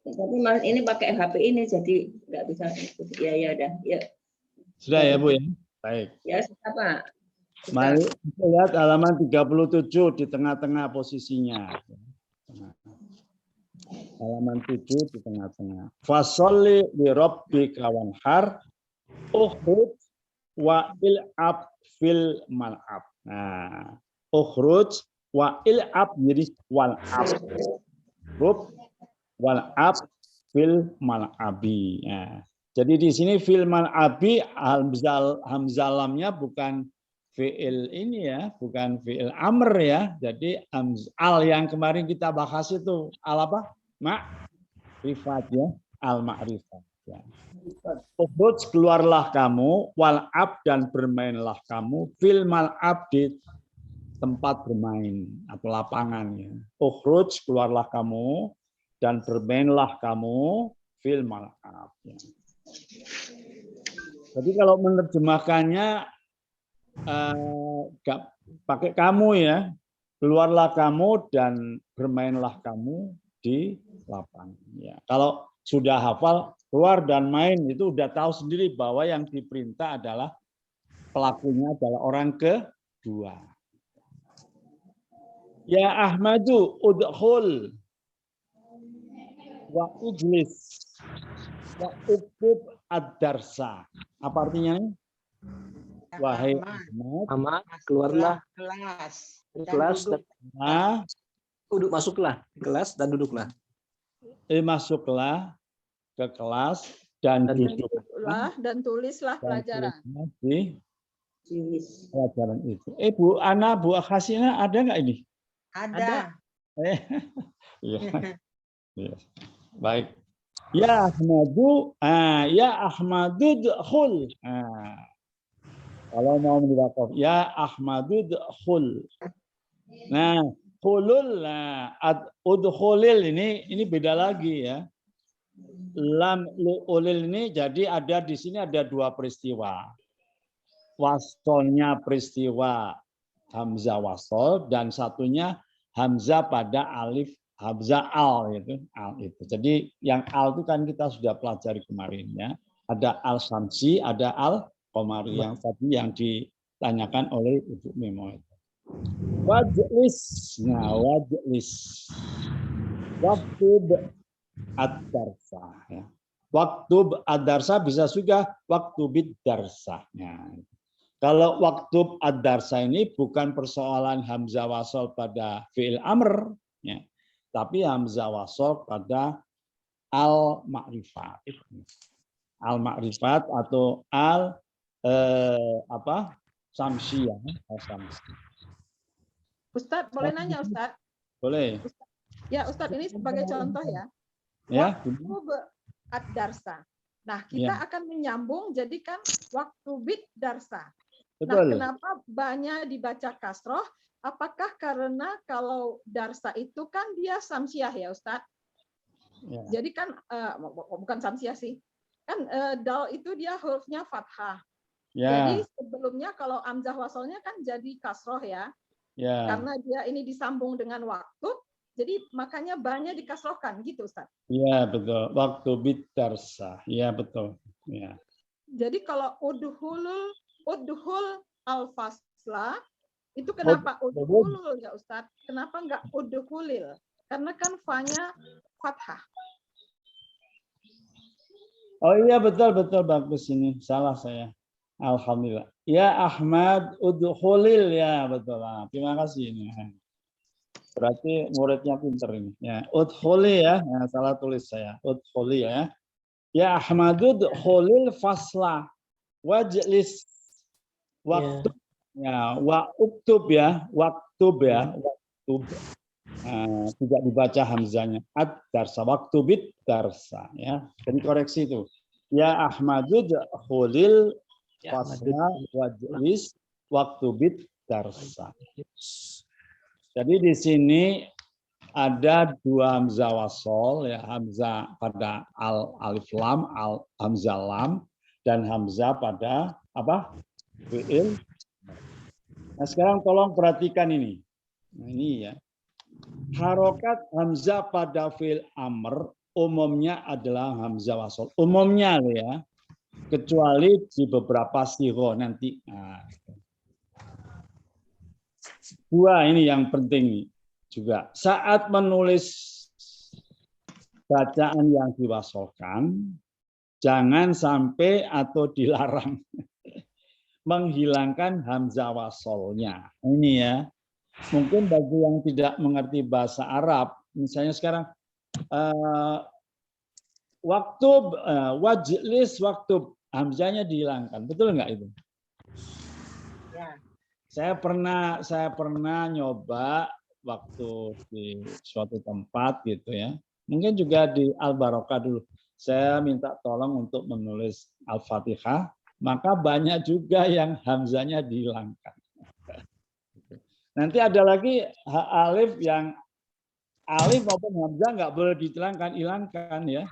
Tapi Mas ini pakai HP ini jadi nggak bisa. Ya udah. Ya. Sudah ya Bu ya. Baik. Ya sudah Pak. Mari kita lihat halaman 37 di tengah-tengah posisinya. Halaman 7 di tengah-tengah. Fasolli li rabbika wanhar ukhruj wa il'ab fil mal'ab. Nah, ukhruj wa il'ab jadi wal'ab. Rub wal'ab fil mal'abi. Nah, jadi di sini fil mal'abi hamzah lamnya bukan fi'il ini ya, bukan fi'il amr ya. Jadi al yang kemarin kita bahas itu al apa? Ma'rifat ya, al ma'rifat ya. Ukhruj, keluarlah kamu, wal'ab dan bermainlah kamu, fil mal'ab di tempat bermain atau lapangan ya. Ukhruj, keluarlah kamu dan bermainlah kamu, fil mal'ab ya. Jadi kalau menerjemahkannya gak pakai kamu ya, keluarlah kamu dan bermainlah kamu di lapangan ya. Kalau sudah hafal keluar dan main itu udah tahu sendiri bahwa yang diperintah adalah pelakunya adalah orang kedua. Ya Ahmadu udkhul wa ujlis wa uqub ad-darsa. Apa artinya? Wahai Ahmad, keluarlah kelas dan duduk, masuklah ke kelas dan duduklah. Masuklah ke kelas dan duduklah dan tulislah pelajaran. Di pelajaran itu. Bu Ana, Bu Khasina ada nggak ini? Ada. Ya. Baik. Ya Ahmadu, ya Ahmadu dkhul. Kalau mau mendapatkan ya Ahmadu dkhul. Nah, khulul, udkhulil ini beda lagi ya. Lam lu'ulil ini jadi ada di sini ada dua peristiwa. Wasolnya peristiwa hamzah wasol dan satunya hamzah pada alif hamzah al itu. Jadi yang al itu kan kita sudah pelajari kemarin ya. Ada al samsi, ada al qamari yang tadi yang ditanyakan oleh Ibu Memo itu. Wajlis. Nah, wajlis. Waktu ad-darsa ya. Waktu ad-darsa bisa juga waktu bid-darsa. Nah, kalau waktu ad-darsa ini bukan persoalan hamzah wasol pada fi'il amr ya, tapi hamzah wasol pada al-ma'rifat. Al-ma'rifat atau samsiyah, Ustadz, boleh nanya Ustadz? Boleh. Ya Ustadz, ini sebagai contoh ya. Ya. Waktu ad-darsa. Nah, kita akan menyambung jadikan waktu bid darsa. Betul. Nah, kenapa banyak dibaca kasroh? Apakah karena kalau darsa itu kan dia samsiah ya Ustadz? Ya. Jadi kan, bukan samsiah sih. Kan dal itu dia hurufnya fathah. Ya. Jadi sebelumnya kalau hamzah wasolnya kan jadi kasroh ya. Ya. Karena dia ini disambung dengan waktu, jadi makanya banyak dikasrohkan gitu Ustaz. Iya betul. Waktu bitarsa. Iya betul. Ya. Jadi kalau udhul al-fasla itu kenapa udhulul ya Ustaz? Kenapa enggak udhulil? Karena kan fa-nya fathah. Oh iya betul bagus ini. Salah saya. Alhamdulillah. Ya Ahmad udhulil ya betul. Terima kasih ini. Berarti muridnya pinter ini. Ya, udhuli ya. Salah tulis saya. Udhuli ya. Ya Ahmad udhulil fasla. Wajlis waktu ya wa uktub ya. Waktub ya. Waktub. Tidak dibaca hamzanya. Ad-darsa. Waktu bid darsa ya. Jadi koreksi itu. Ya Ahmad udhulil fasla wajlis waktu bid darsa. Jadi di sini ada dua hamzah wasol ya, hamzah pada alif lam, hamzah lam, dan hamzah pada apa? Fi'il. Nah sekarang tolong perhatikan ini. Nah, ini ya. Harokat hamzah pada fi'il amr umumnya adalah hamzah wasol. Umumnya ya, kecuali di beberapa sigho nanti. Nah, dua ini yang penting juga. Saat menulis bacaan yang diwasolkan, jangan sampai atau dilarang menghilangkan hamzah wasolnya. Ini ya. Mungkin bagi yang tidak mengerti bahasa Arab, misalnya sekarang waktu wajlis waktu hamzahnya dihilangkan. Betul nggak itu? Ya. Saya pernah nyoba waktu di suatu tempat gitu ya. Mungkin juga di Al-Barokah dulu. Saya minta tolong untuk menulis Al-Fatihah, maka banyak juga yang hamzahnya dihilangkan. Nanti ada lagi alif yang alif maupun hamzah nggak boleh hilangkan ya.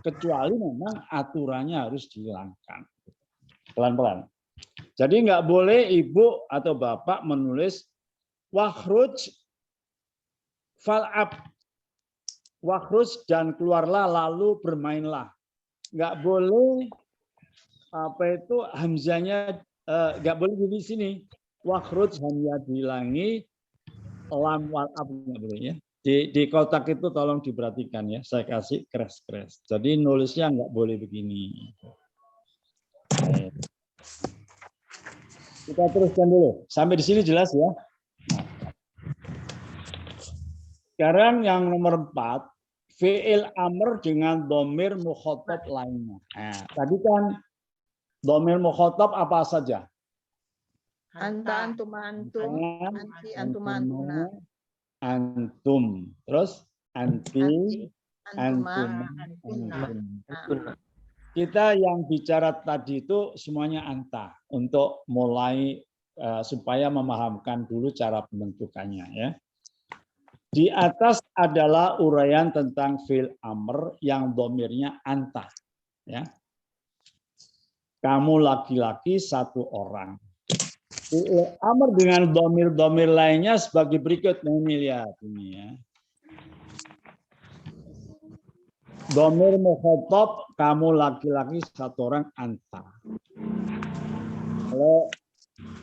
Kecuali memang aturannya harus dihilangkan. Pelan-pelan. Jadi nggak boleh ibu atau bapak menulis wakhruj fal'ab. Wakhruj dan keluarlah lalu bermainlah. Nggak boleh apa itu hamzanya nggak boleh di sini. Wakhruj hanya dihilangi, lam wal'ab nggak boleh ya. Di kotak itu tolong diperhatikan ya. Saya kasih kres-kres. Jadi nulisnya nggak boleh begini. Kita teruskan dulu. Sampai di sini jelas ya. Sekarang yang nomor 4, fi'il amr dengan dhamir mukhatab lainnya. Nah, tadi kan dhamir mukhatab apa saja? Anta, antum, antum, anti, antum, antuna. Antum. Terus anti, antuma, antuna. Kita yang bicara tadi itu semuanya anta untuk mulai supaya memahamkan dulu cara pembentukannya ya. Di atas adalah uraian tentang fi'il amr yang dhamirnya anta ya. Kamu laki-laki satu orang. Fi'il amr dengan dhamir-dhamir lainnya sebagai berikut. Nah, ini lihat ini ya. Dhamir mukhatab kamu laki-laki satu orang anta. Kalau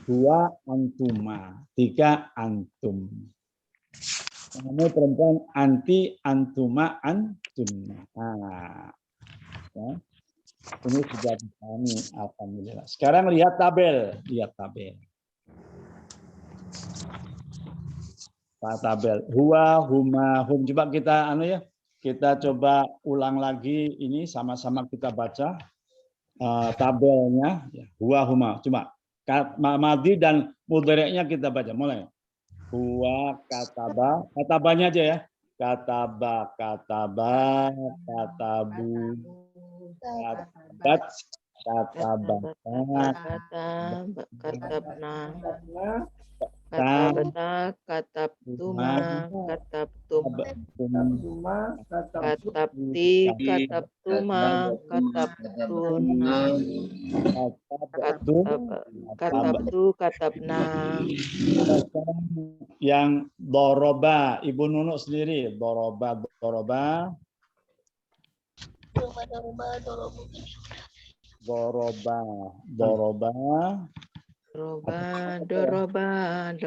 2 antuma, 3 antum. Kamu perempuan anti, antuma, antunna. Nah, ya. Ini sudah dipahami, alhamdulillah. Sekarang lihat tabel, tabel. Huwa, huma, hum. Coba kita kita coba ulang lagi ini sama-sama kita baca tabelnya. Huwa, huma. Cuma madi dan mudhari'nya kita baca. Mulai. Huwa, kataba. Katabanya aja ya. Kataba, katabu. Katabat, katabana. katabna, katabtuma, katabtum, katabti, katabtuma, katabtuna, katabtu, katabna. Yang doroba, Ibu Nunuk sendiri, doroba.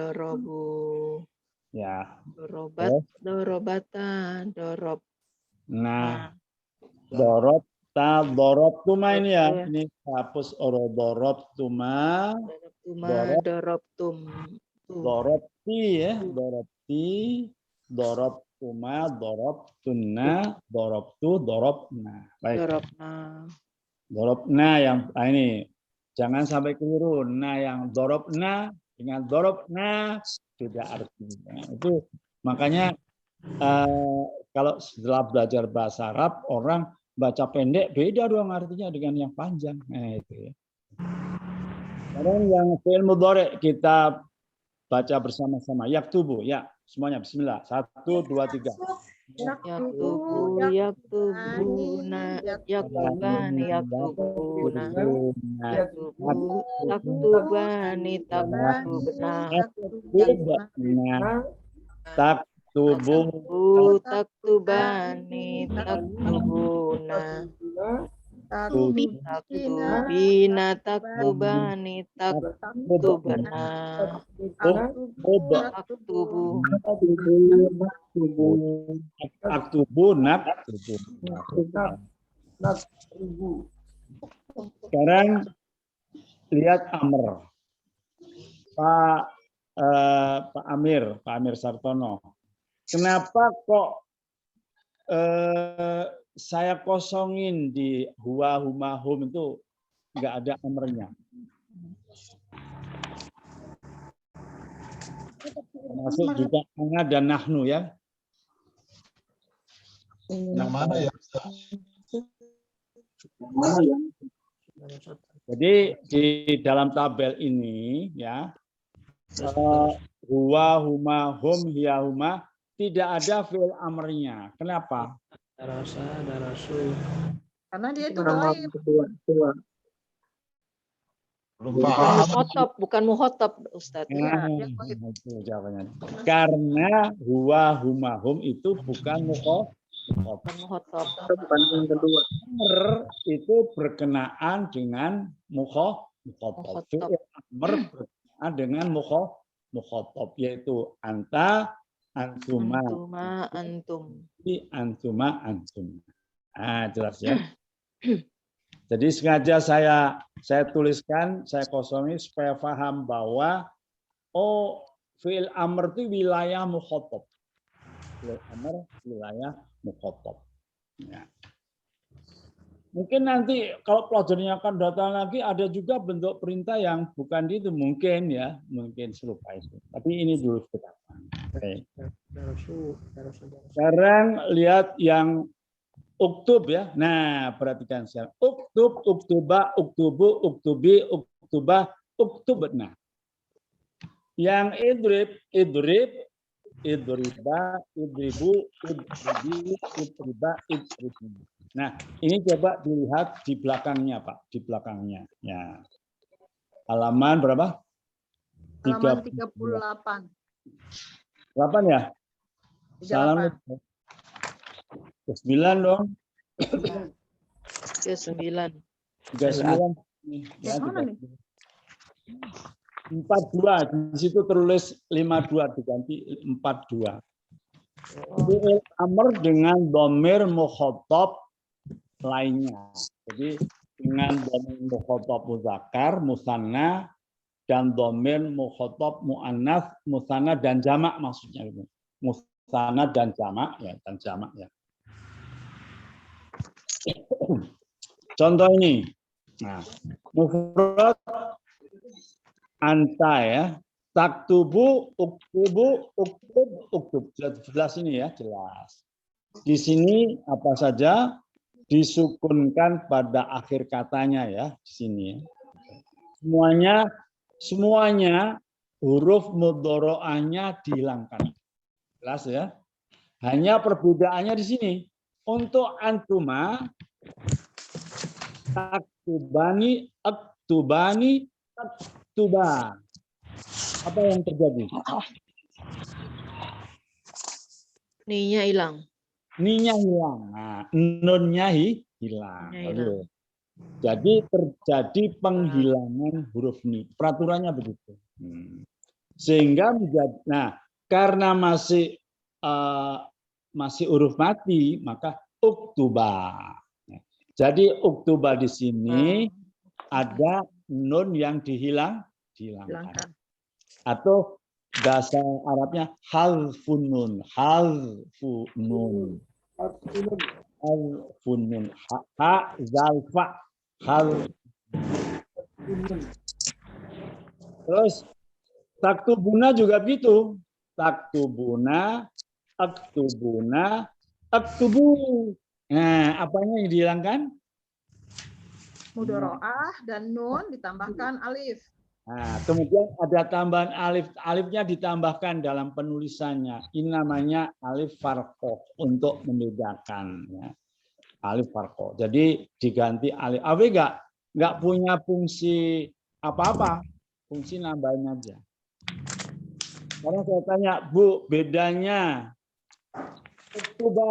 Dorobu. Ya. Dorobat, dorobatan, dorob. Nah, dorob tuma ini ya. Ini hapus dorob tuma. Dorobtum. Dorobti ya, dorob tuma, dorob tunna, dorobtu, dorobna. Baik. Dorobna yang ini jangan sampai keliru. Nah, yang dorobna dengan dorobna tidak artinya. Itu makanya kalau setelah belajar bahasa Arab orang baca pendek beda dong artinya dengan yang panjang. Nah, itu ya. Sekarang yang fi'il mudhari kita baca bersama-sama. Yaktubu, ya semuanya. Bismillah. 1, 2, 3. Yaktubu, yaktubuna, yaktubani, yaktubuna, yaktubu, taktubani, taktubna, taktubu, taktubani, taktubuna, taktubina, taktubani, taktubna, aktubu, Sekarang lihat Amr. Pak Amir Sartono. Kenapa kok saya kosongin di huwa, huma, hum itu nggak ada Amrnya? Termasuk juga ana dan nahnu ya. Yang mana ya? Jadi di dalam tabel ini ya huwa, huma, hum, hiya, huma tidak ada fi'il amrnya. Kenapa? Darasa, darasu. Karena dia itu gaib. Muhotob, bukan muhotob, Ustaz. Itu jawabannya. Karena huwa, huma, hum itu bukan muhotob. Amr itu berkenaan dengan muhotob. Amr berkenaan dengan muhotob, yaitu anta, antuma, antum. Antuma, antum. Ah, jelas ya. Jadi sengaja saya tuliskan, saya kosongi supaya paham bahwa fi'il amr itu wilayah mukhatab. Fi'il amr wilayah mukhatab. Ya. Mungkin nanti kalau pelajarannya akan datang lagi ada juga bentuk perintah yang bukan itu mungkin ya, mungkin serupa itu. Tapi ini dulu kita. Oke. Sekarang lihat yang uktub ya. Nah, perhatikan sekarang. Uktub, uktuba, uktubu, uktubi, uktuba, uktubna. Yang idrib, idriba, idribu, idribi, idriba, idribu. Nah, ini coba dilihat di belakangnya, Pak. Di belakangnya. Ya. Halaman berapa? Halaman 38. 8 ya? Salam. 9 dong. 39. 39. Ya, 42. Di situ tertulis 52 diganti 42. Fi'il amr dengan dhamir mukhatab lainnya. Jadi dengan dhamir mukhatab muzakkar, musanna dan dhamir mukhatab muannats, musanna dan jamak maksudnya itu. Musanna dan jamak ya, Contoh ini. Nah, mufrad anta ya. Taktubu, uktubu, uktub, uktub. Jelas ini ya, jelas. Di sini apa saja disukunkan pada akhir katanya ya, di sini. Semuanya huruf mudhoro'ahnya dihilangkan. Jelas ya? Hanya perbedaannya di sini. Untuk antuma, taktubani, aktubani, taktuba. Apa yang terjadi? Ni-nya hilang. Ni-nya hilang. Nah, nun-nya hilang. Hilang. Jadi terjadi penghilangan huruf ni. Peraturannya begitu. Sehingga menjadi, nah, karena masih huruf mati, maka uktuba. Jadi uktuba di sini ada nun yang dihilangkan. Atau bahasa Arabnya halfun nun, halfun nun. Halfun nun. Ha zalfa hal. Terus taktubuna juga begitu. Taktubuna, aktubuna, aktubu. Nah, apanya yang dihilangkan? Mudhoro'ah dan nun ditambahkan alif. Nah, kemudian ada tambahan alif. Alifnya ditambahkan dalam penulisannya. Ini namanya alif farqoh untuk membedakan. Ya. Alif farqoh. Jadi diganti alif. Alif nggak punya fungsi apa-apa. Fungsi nambahin aja. Karena saya tanya, Bu, bedanya uktuba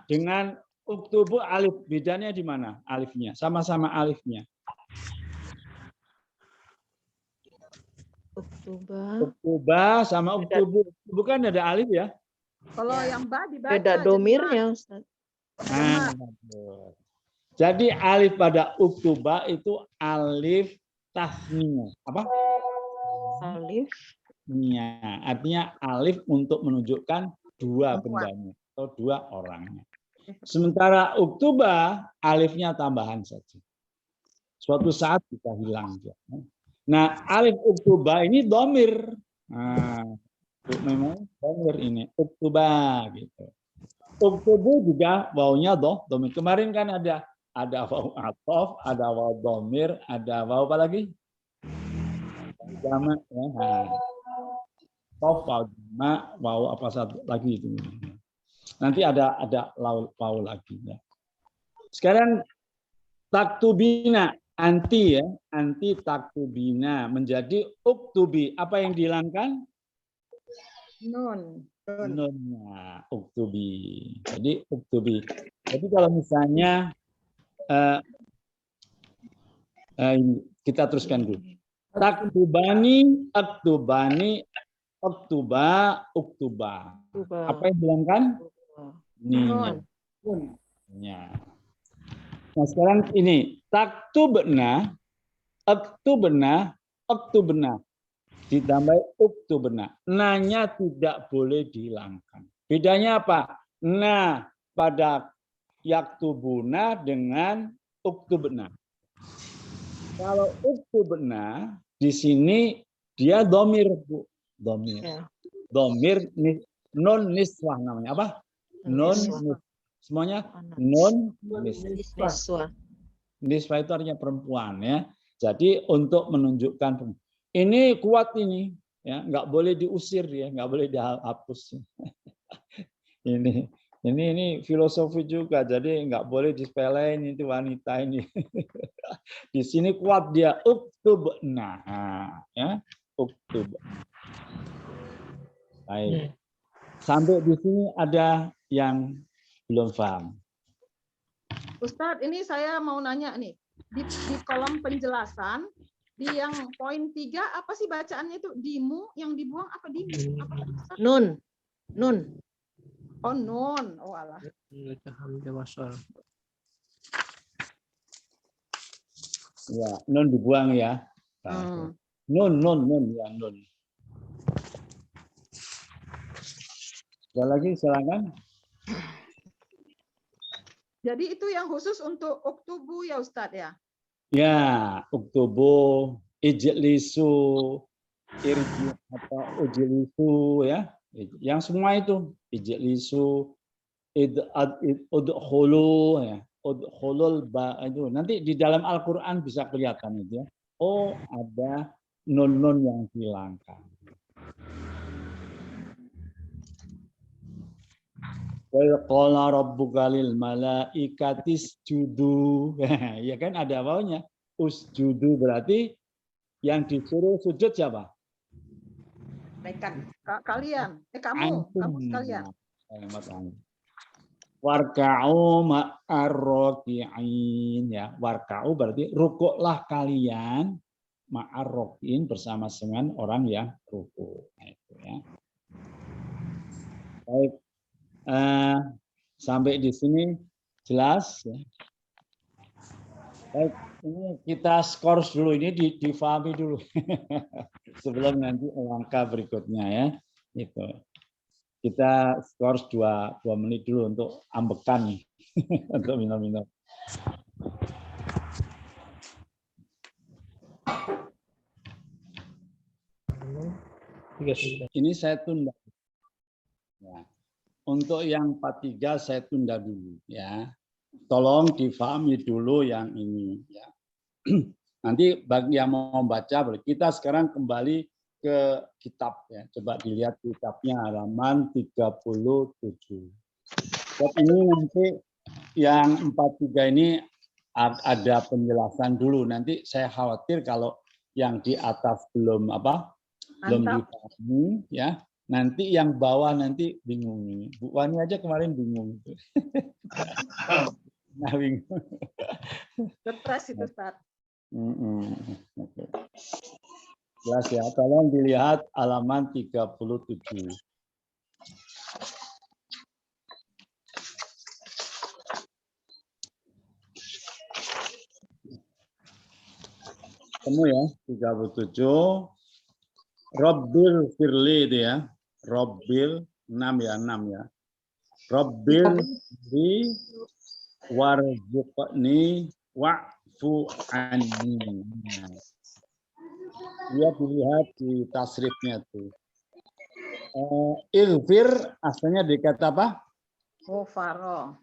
dengan uktubu alif, bedanya di mana alifnya? Sama-sama alifnya. Uktuba sama uktubu. Bukan ada alif ya? Kalau yang ba dibaca. Beda domirnya, Ustaz. Nah, jadi alif pada uktuba itu alif tasniyah. Apa? Alif. Artinya alif untuk menunjukkan dua bendanya atau dua orangnya. Sementara uktuba alifnya tambahan saja. Suatu saat kita hilang. Nah, alif uktuba ini domir. Nah, memang domir ini uktuba gitu. Uktubu juga wawunya domir. Kemarin kan ada waw atof, ada waw domir, ada waw apa lagi? Jamak ya. Nah, tof, waw jamak, waw apa satu lagi itu. Nanti ada waw lagi ya. Sekarang taktubina anti ya, anti taktubina menjadi uktubi. Apa yang dihilangkan? Nun. Nunnya uktubi. Jadi uktubi. Jadi kalau misalnya kita teruskan dulu. Taktubani, aktubani, aktuba, uktuba. Apa yang dihilangkan? Ninya. Nah sekarang ini taktubna, aktubna, aktubna ditambah uktubna. Nanya tidak boleh dihilangkan. Bedanya apa? Nah pada yaktubuna dengan uktubna. Kalau uktubna di sini dia domir, Bu. Domir. Ya. Domir non niswah namanya apa? Non niswah. Semuanya non niswah. Niswah itu artinya perempuan ya. Jadi untuk menunjukkan ini kuat ini ya, nggak boleh diusir ya, nggak boleh dihapus. Ini filosofi juga, jadi nggak boleh disepelein itu wanita ini. Di sini kuat dia uktubna, ya uktub. Baik. Sampai di sini ada yang belum paham. Ustadz, ini saya mau nanya nih di kolom penjelasan di yang poin 3 apa sih bacaannya itu? Dimu yang dibuang apa dimu? Apa? Nun. Oh nun, oh alah. Ya, nun dibuang ya. Nun ya nun. Ada lagi silakan. Jadi itu yang khusus untuk uktubu ya Ustadz ya? Ya, uktubu, ijlisu, irji atau ujlisu ya. Yang semua itu ijlisu, udkhulu ya, udkhulul ba itu. Nanti di dalam Al-Qur'an bisa kelihatan itu ya. Oh, ada nun-nun yang dihilangkan. Wa qala rabbuka lil malaikati isjudu. Ya kan ada wawunya. Usjudu berarti yang disuruh sujud siapa? Kalian, kamu sekalian. Warka'u ma'arroki'in, ya. Warka'u berarti rukuklah kalian ma'arroki'in bersama dengan orang yang rukuk. Nah, itu ya. Baik, sampai di sini jelas ya. Baik, ini kita skors dulu, ini difahami dulu sebelum nanti langkah berikutnya ya. Itu. Kita skors 2 menit dulu untuk ambekan nih, untuk minum-minum. Ini saya tunda. Ya. Untuk yang 43 saya tunda dulu ya. Tolong difahami dulu yang ini ya. Nanti bagi yang mau membaca, kita sekarang kembali ke kitab ya. Coba dilihat kitabnya halaman 37. Kitab ini nanti yang 43 ini ada penjelasan dulu. Nanti saya khawatir kalau yang di atas belum dipahami ya. Nanti yang bawah nanti bingung ini. Bu Wani aja kemarin bingung. Nah, bingung. Stres itu, Ustaz. Okay. Jelas ya, tolong dilihat halaman 37. Temu ya, 37. Rabbil firli itu ya. Rabbil 6 ya. Rabbil firli warzuqni wa'fu anni. Dia dilihat di tasrifnya tuh. Ilfir asalnya dikata apa? Ghafaro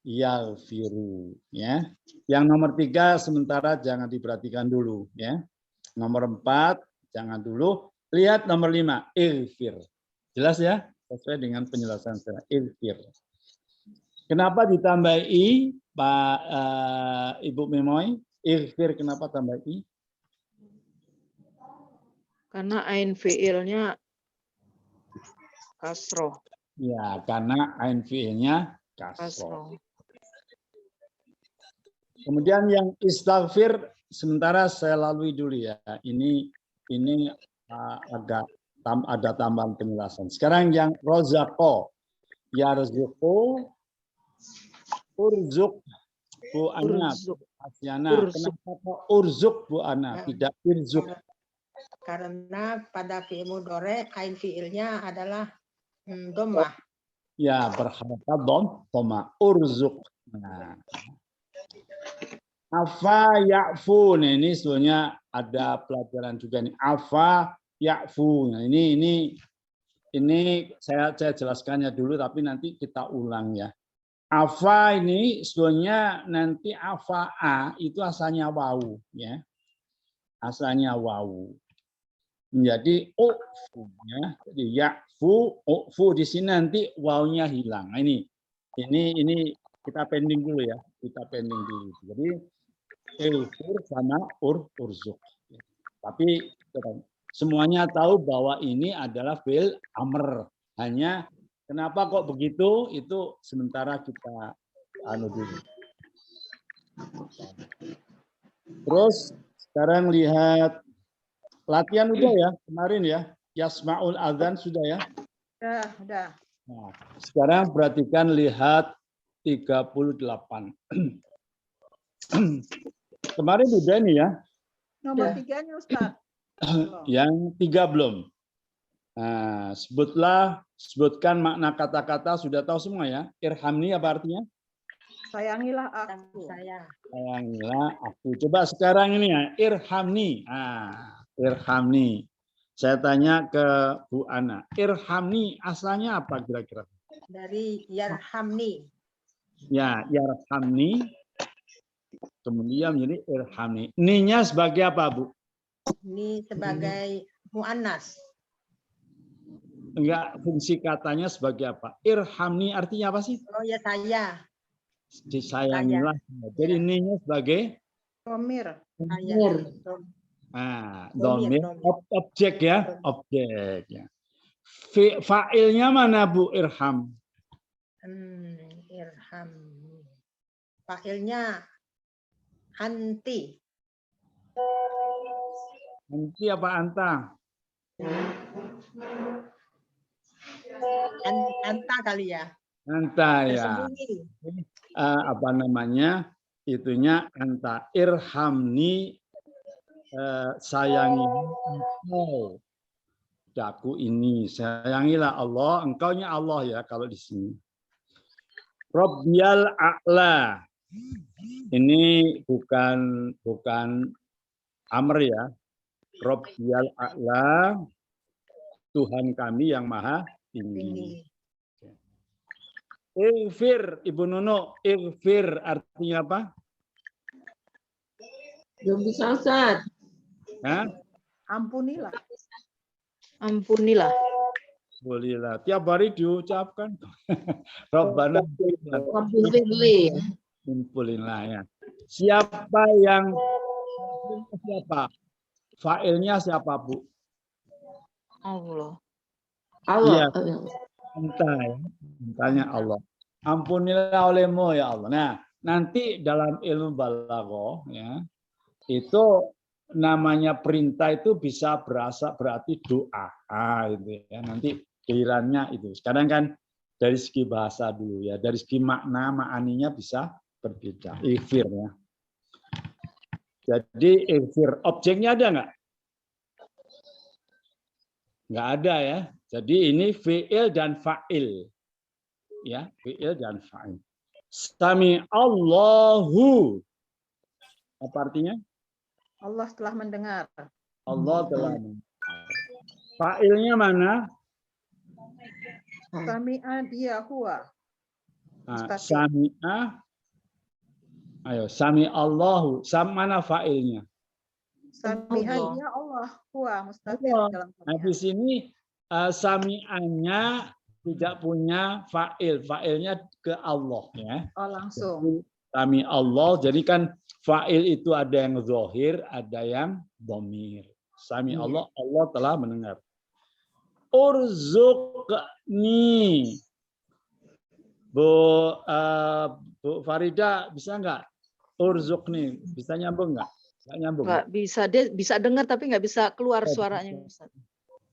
yalfiru ya. Yang nomor 3 sementara jangan diperhatikan dulu ya. Nomor 4 jangan dulu. Lihat nomor 5 ilfir. Jelas ya? Sesuai dengan penjelasan saya. Ilfir. Kenapa ditambah i, Pak Ibu Memoy? Ilfir kenapa tambah i? Karena ain fiilnya kasroh. Ya, karena ain fiilnya kasroh. Kemudian yang istighfir sementara saya lalui dulu ya. Ini agak ada tambahan penjelasan. Sekarang yang rozako, yarzuqu, urzuk, Bu Ana, Asyana. Kenapa urzuk Bu Ana, tidak irzuk? Karena pada fi'il mudhari ain fi'ilnya adalah dhammah. Ya, berharakat dhammah, urzuk. Nah. Afa ya'fu. Nah, ini sebenarnya ada pelajaran juga nih. Afa ya'fu. Nah, ini saya jelaskannya dulu tapi nanti kita ulang ya. Afa ini sebenarnya nanti afa'a itu asalnya wawu ya. Asalnya wawu. Menjadi ufu ya. Jadi ya'fu, ufu di sini nanti wawunya hilang. Nah, ini kita pending dulu ya. Kita pending dulu. Jadi ilfir sama urzuk. Tapi semuanya tahu bahwa ini adalah fi'il amr. Hanya kenapa kok begitu? Itu sementara kita dulu. Terus sekarang lihat latihan udah ya kemarin ya. Yasma'ul adzan sudah ya? Udah. Nah, sekarang perhatikan lihat 38. Kemarin udah nih ya. Nomor 3-nya Ustaz. Yang 3 belum. Nah, sebutkan makna kata-kata sudah tahu semua ya. Irhamni apa artinya? Sayangilah aku. Sayangilah aku. Coba sekarang ini ya, irhamni. Irhamni. Saya tanya ke Bu Ana. Irhamni asalnya apa kira-kira? Dari yarhamni. Ya, yarhamni. Kemudian menjadi irhamni. Ni-nya sebagai apa, Bu? Ini sebagai muannas. enggak, fungsi katanya sebagai apa? Irhamni artinya apa sih? Oh ya saya. Disayangilah. Jadi ininya sebagai Domir. Saya. nah, Domir, domir, objek ya, objek ya. Fa'ilnya mana Bu irham? Irham. Fa'ilnya anti. Anti apa anta? Anta kali ya. Anta ya. Tersembunyi. Apa namanya? Itunya anta irhamni, sayangi engkau. Daku ini, sayangilah Allah, engkaunya Allah ya kalau di sini. Rabbiyal a'la. Ini bukan amr ya. Rabbiyal a'la, Tuhan kami yang maha tinggi. Ighfir, Ibu Nunu, ighfir artinya apa? Belum bisa, Ustaz. Hah? Ampunilah. Ampunilah. Bolehlah. Tiap hari diucapkan. Rabbana ampunilah ya. Siapa? Fa'ilnya siapa, Bu? Allah. Iya. Entah ya. Entahnya Allah. Ampunilah olehmu ya Allah. Nah, nanti dalam ilmu balaghah ya, itu namanya perintah itu bisa berarti doa. Itu ya. Nanti gilirannya itu. Sekarang kan dari segi bahasa dulu ya, dari segi makna, ma'aninya bisa berbeda. Ighfir ya. Jadi ighfir, objeknya ada nggak? Nggak ada ya. Jadi ini fi'il dan fa'il. Ya, fi'il dan fa'il. Sami Allahu. Apa artinya? Allah telah mendengar. Allah telah mendengar. Fa'ilnya mana? Sami'a dia huwa. Sami'a. Ayo, sami Allahu. Mana fa'ilnya? Sami'a dia Allah huwa mustatir dalam Nah, di sini sami'annya tidak punya fa'il. Fa'ilnya ke Allah ya. Oh, langsung. Jadi, sami Allah. Jadi kan fa'il itu ada yang zahir, ada yang dhamir. Sami Allah, Allah telah mendengar. Urzuqni. Bu Farida bisa nggak? Urzuqni bisa nyambung nggak? Nggak nyambung. Nggak bisa, dia bisa dengar tapi nggak bisa keluar suaranya.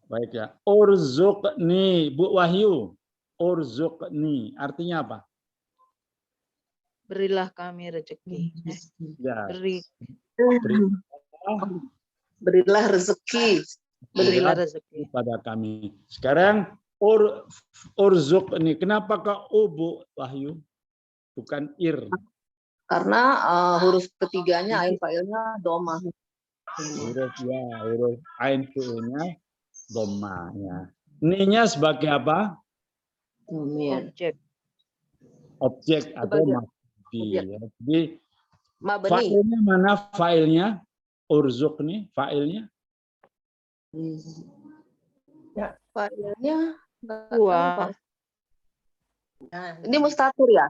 Baik ya. Urzuqni, Bu Wahyu. Urzuqni artinya apa? Berilah kami rezeki. Ya. Berilah rezeki. Berilah rezeki pada kami. Sekarang urzuqni. Kenapa ke Bu Wahyu? Bukan ir. Karena huruf ketiganya ain fa'ilnya domah. Huruf ain fi'ilnya domah ya. Ininya sebagai apa? Objek. Objek atau maf'ul ya. Jadi Mabni. fa'ilnya mana fa'ilnya? Urzuqni fa'ilnya? Ya, fa'ilnya Wah. ini mustatir ya?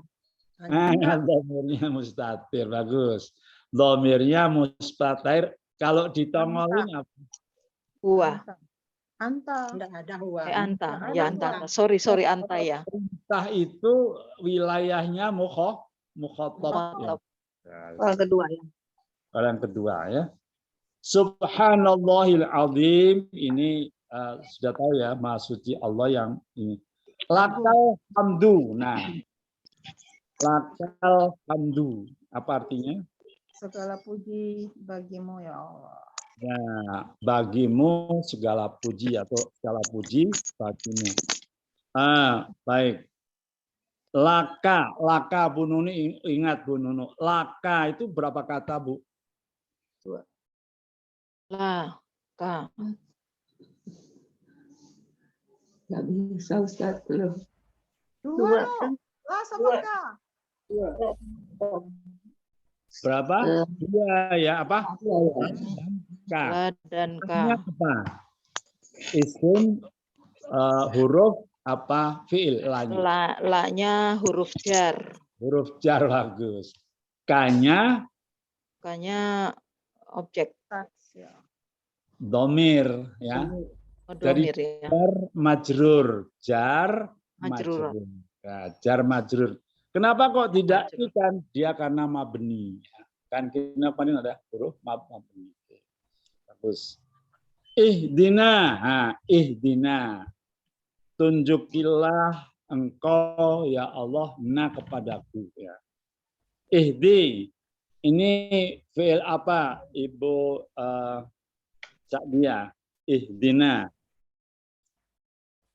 Dhamirnya mustatir, bagus. Dhamirnya mustatir. Kalau ditongolin apa? Wah. Anta. Enggak ada huwa. Anta. Ya, anta. Sorry, anta ya. Perintah itu wilayahnya mukhatab. Ya. Yang kedua ya. Yang kedua ya. Subhanallahil azim, ini sudah tahu ya, Maha Suci Allah yang ini. Lakal hamdu. Nah, lakal hamdu. Apa artinya? Segala puji bagimu ya Allah. Nah, bagimu segala puji atau segala puji bagimu. Baik. Laka Bu Nuni, ingat Bu Nunu. Laka itu berapa kata Bu? Dua. Laka. Nggak bisa Ustaz belum. Dua. Lah sama Ka. Berapa? Dua ya apa? La dan ka. Apa? Isim huruf apa fiil lagi? La-nya huruf jar. Huruf jar, bagus. K-nya objek. Domir, ya. Jadi Domir, ya. jar majrur, jar Majrur. majrur. Ya, jar majrur. Kenapa kok tidak ikan? Dia karena mabni. Kan kenapa ini ada huruf mabni. Bagus. Ihdina, ihdina. Tunjukilah engkau ya Allah kepadaku, ya. Ihdi. Ini fi'il apa, Ibu Sa'diyah? Ihdina.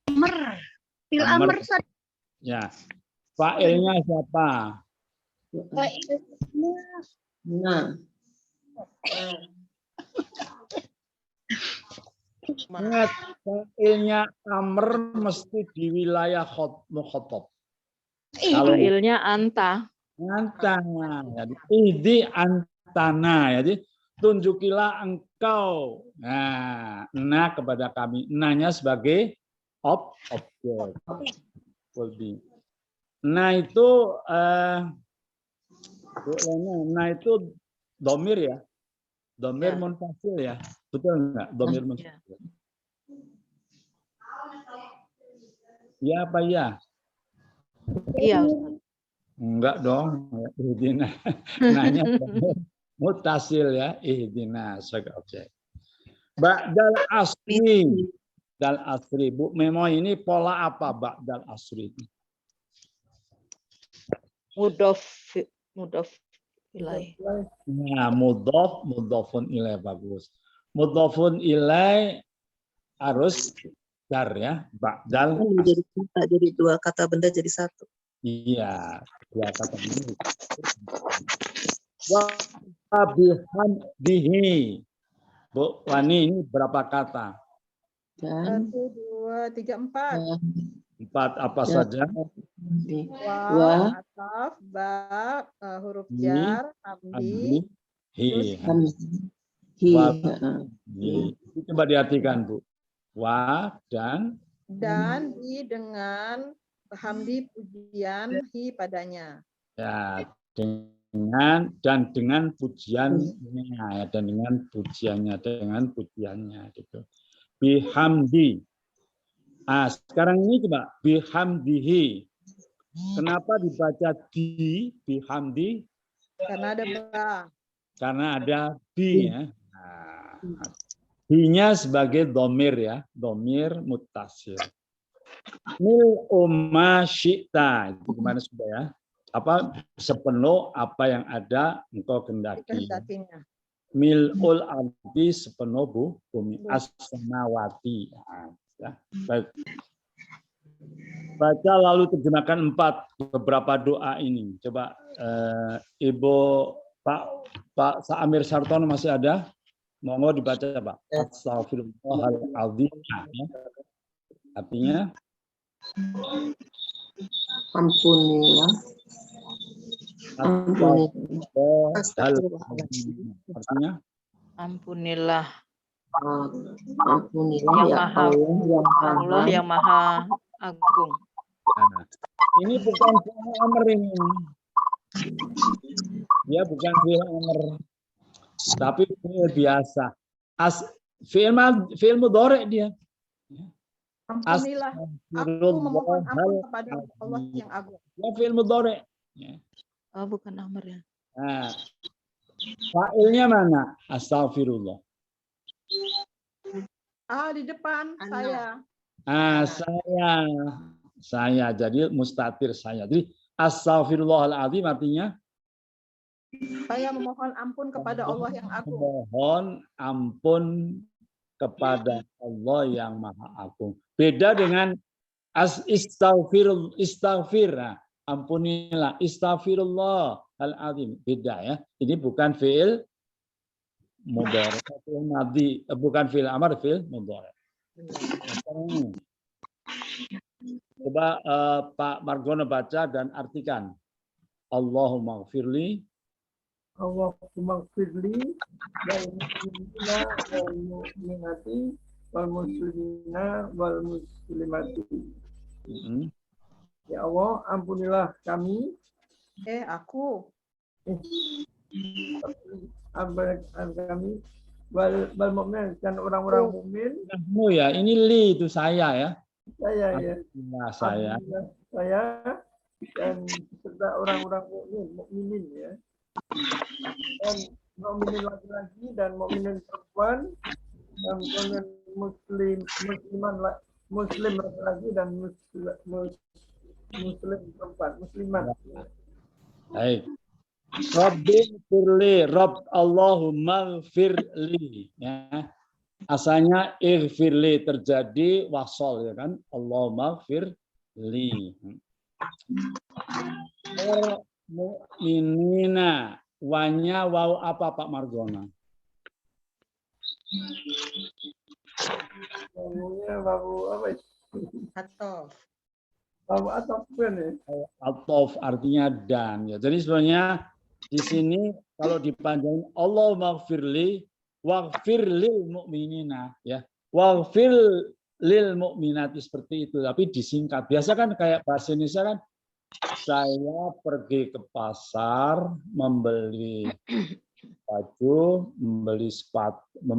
Amr. Fil amr. Ya. Fa'ilnya siapa? Nah. Ingat, fa'ilnya amr mesti di wilayah mukhatab. Kalau Fa'ilnya anta. Anta. Jadi ihdi antana. Jadi tunjukilah engkau. Nah, kepada kami. Nanya sebagai objek. Nah itu domir ya. Domir munfasil ya. Betul enggak? Domir munfasil. Ya apa ya? Iya. Enggak dong. Ihdina. Nanya mutasil ya. Ihdina sebagai objek. Ba'dal asri. Dal asri. Bu Memo ini pola apa ba'dal asri? Mudhof ilaih. Nah, mudhofun ilaih, bagus. Mudhofun ilaih harus jar ya. Ba'dal Jadi kata, jadi dua kata benda jadi satu. Iya, dua kata benda. Wa bihamdihi. Bu Wani, ini berapa kata? 1, 2, 3, 4. 4 apa saja? Waw, ataf, ba, huruf jar, hamdi, hi. Coba diartikan, Bu. Wa dan di dengan hamdi pujian hi padanya. Ya, dengan pujiannya ya, dan dengan pujiannya gitu. Bihamdi. Sekarang ini coba bihamdihi. Kenapa dibaca di bihamdi? Karena ada ba. Karena ada bi ya. Bi-nya sebagai domir ya, domir muttasil. Mil umma syi'ta. Itu gimana sudah ya? Apa sepenuh apa yang ada engkau kendaki. Mil'ul ardi sepenuh bumi as-samawati. Ya. Baik. Baca lalu terjemahkan 4 beberapa doa ini. Coba Ibu Pak Sa'amir Sartono masih ada? Monggo dibaca Pak. Astagfirullahaladzim. Ya. Artinya ampunilah. Artinya ampunilah. Ampunilah ya Allah yang maha agung. Nah, ini bukan fi'il amr ini. Ya bukan fi'il amr. Tapi fi'il biasa. Fi'il mudhari dia. Ampunilah. Aku memohon ampun kepada Allah yang agung. Ya fi'il mudhari. Ya. Oh, bukan amr ya. Nah, fa'ilnya mana? Astagfirullah. Di depan saya. Saya. Jadi mustatir saya. Jadi astagfirullahaladzim artinya saya memohon ampun kepada Allah yang agung. Mohon ampun kepada Allah yang maha agung. Beda dengan istighfir. Ampunilah. Istighfirullahaladzim. Beda ya. Ini bukan fi'il mudhari, bukan fi'il amr, fi'il mudhari. Coba Pak Margono baca dan artikan. Allahumma gfirli. Allahumma gfirli wal mu'minina wal mu'minati wal muslimina wal muslimati. Ya Allah, ampunilah kami. Aku. Ampunilah kami. Wal mukmin dan orang-orang mukmin. Kamu ya, ini li itu saya ya. Saya ya. Nah, saya. Saya dan serta orang-orang mukminin ya. Dan mukminin laki-laki dan mukminin perempuan dan muslim laki-laki dan muslim perempuan, muslimat. Baik. Rabbi firli, Rabb Allahumma firli. Ya. Asalnya ighfirli, terjadi wasol ya kan. Allahumma firli. Mu'minina. Wanya waw apa Pak Margona? Wawunya wawu apa itu? Atof. Wawu atof kan ya? Atof artinya dan ya. Jadi sebenarnya di sini kalau dipanjangin Allahumma firli waghfir lil mu'minina ya. Waghfir lil mu'minati seperti itu, tapi disingkat. Biasa kan kayak bahasa Indonesia kan, saya pergi ke pasar membeli baju, membeli sepatu,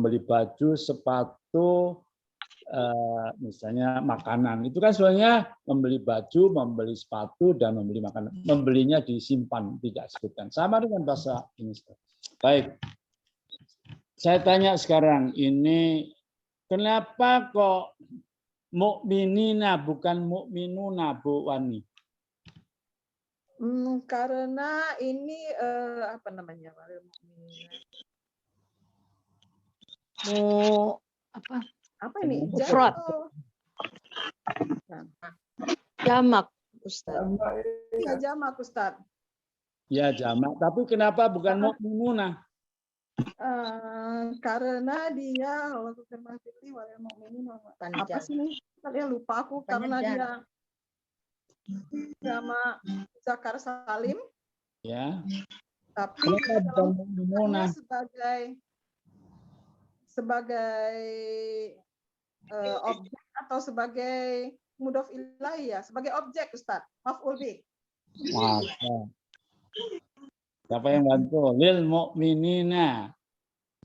misalnya makanan. Itu kan sebenarnya membeli baju, membeli sepatu, dan membeli makanan. Membelinya disimpan, tidak sebutkan. Sama dengan bahasa Indonesia. Baik. Saya tanya sekarang, ini kenapa kok mukminina bukan mukminuna, Bu Wani? Karena ini apa namanya? Apa ini? Mufrad. Jamak, Ustaz. Iya, jamak, Ustaz. Ya, jamak. Tapi kenapa bukan mukminuna? Karena dia apa sih nih? Saya lupa aku karena dia sama Zakar Salim. Ya. Tapi dalam sebagai objek atau sebagai mudhof ilaih ya, sebagai objek Ustaz. Maf'ul bih. Masa. Siapa yang bantu? Lil mu'minina.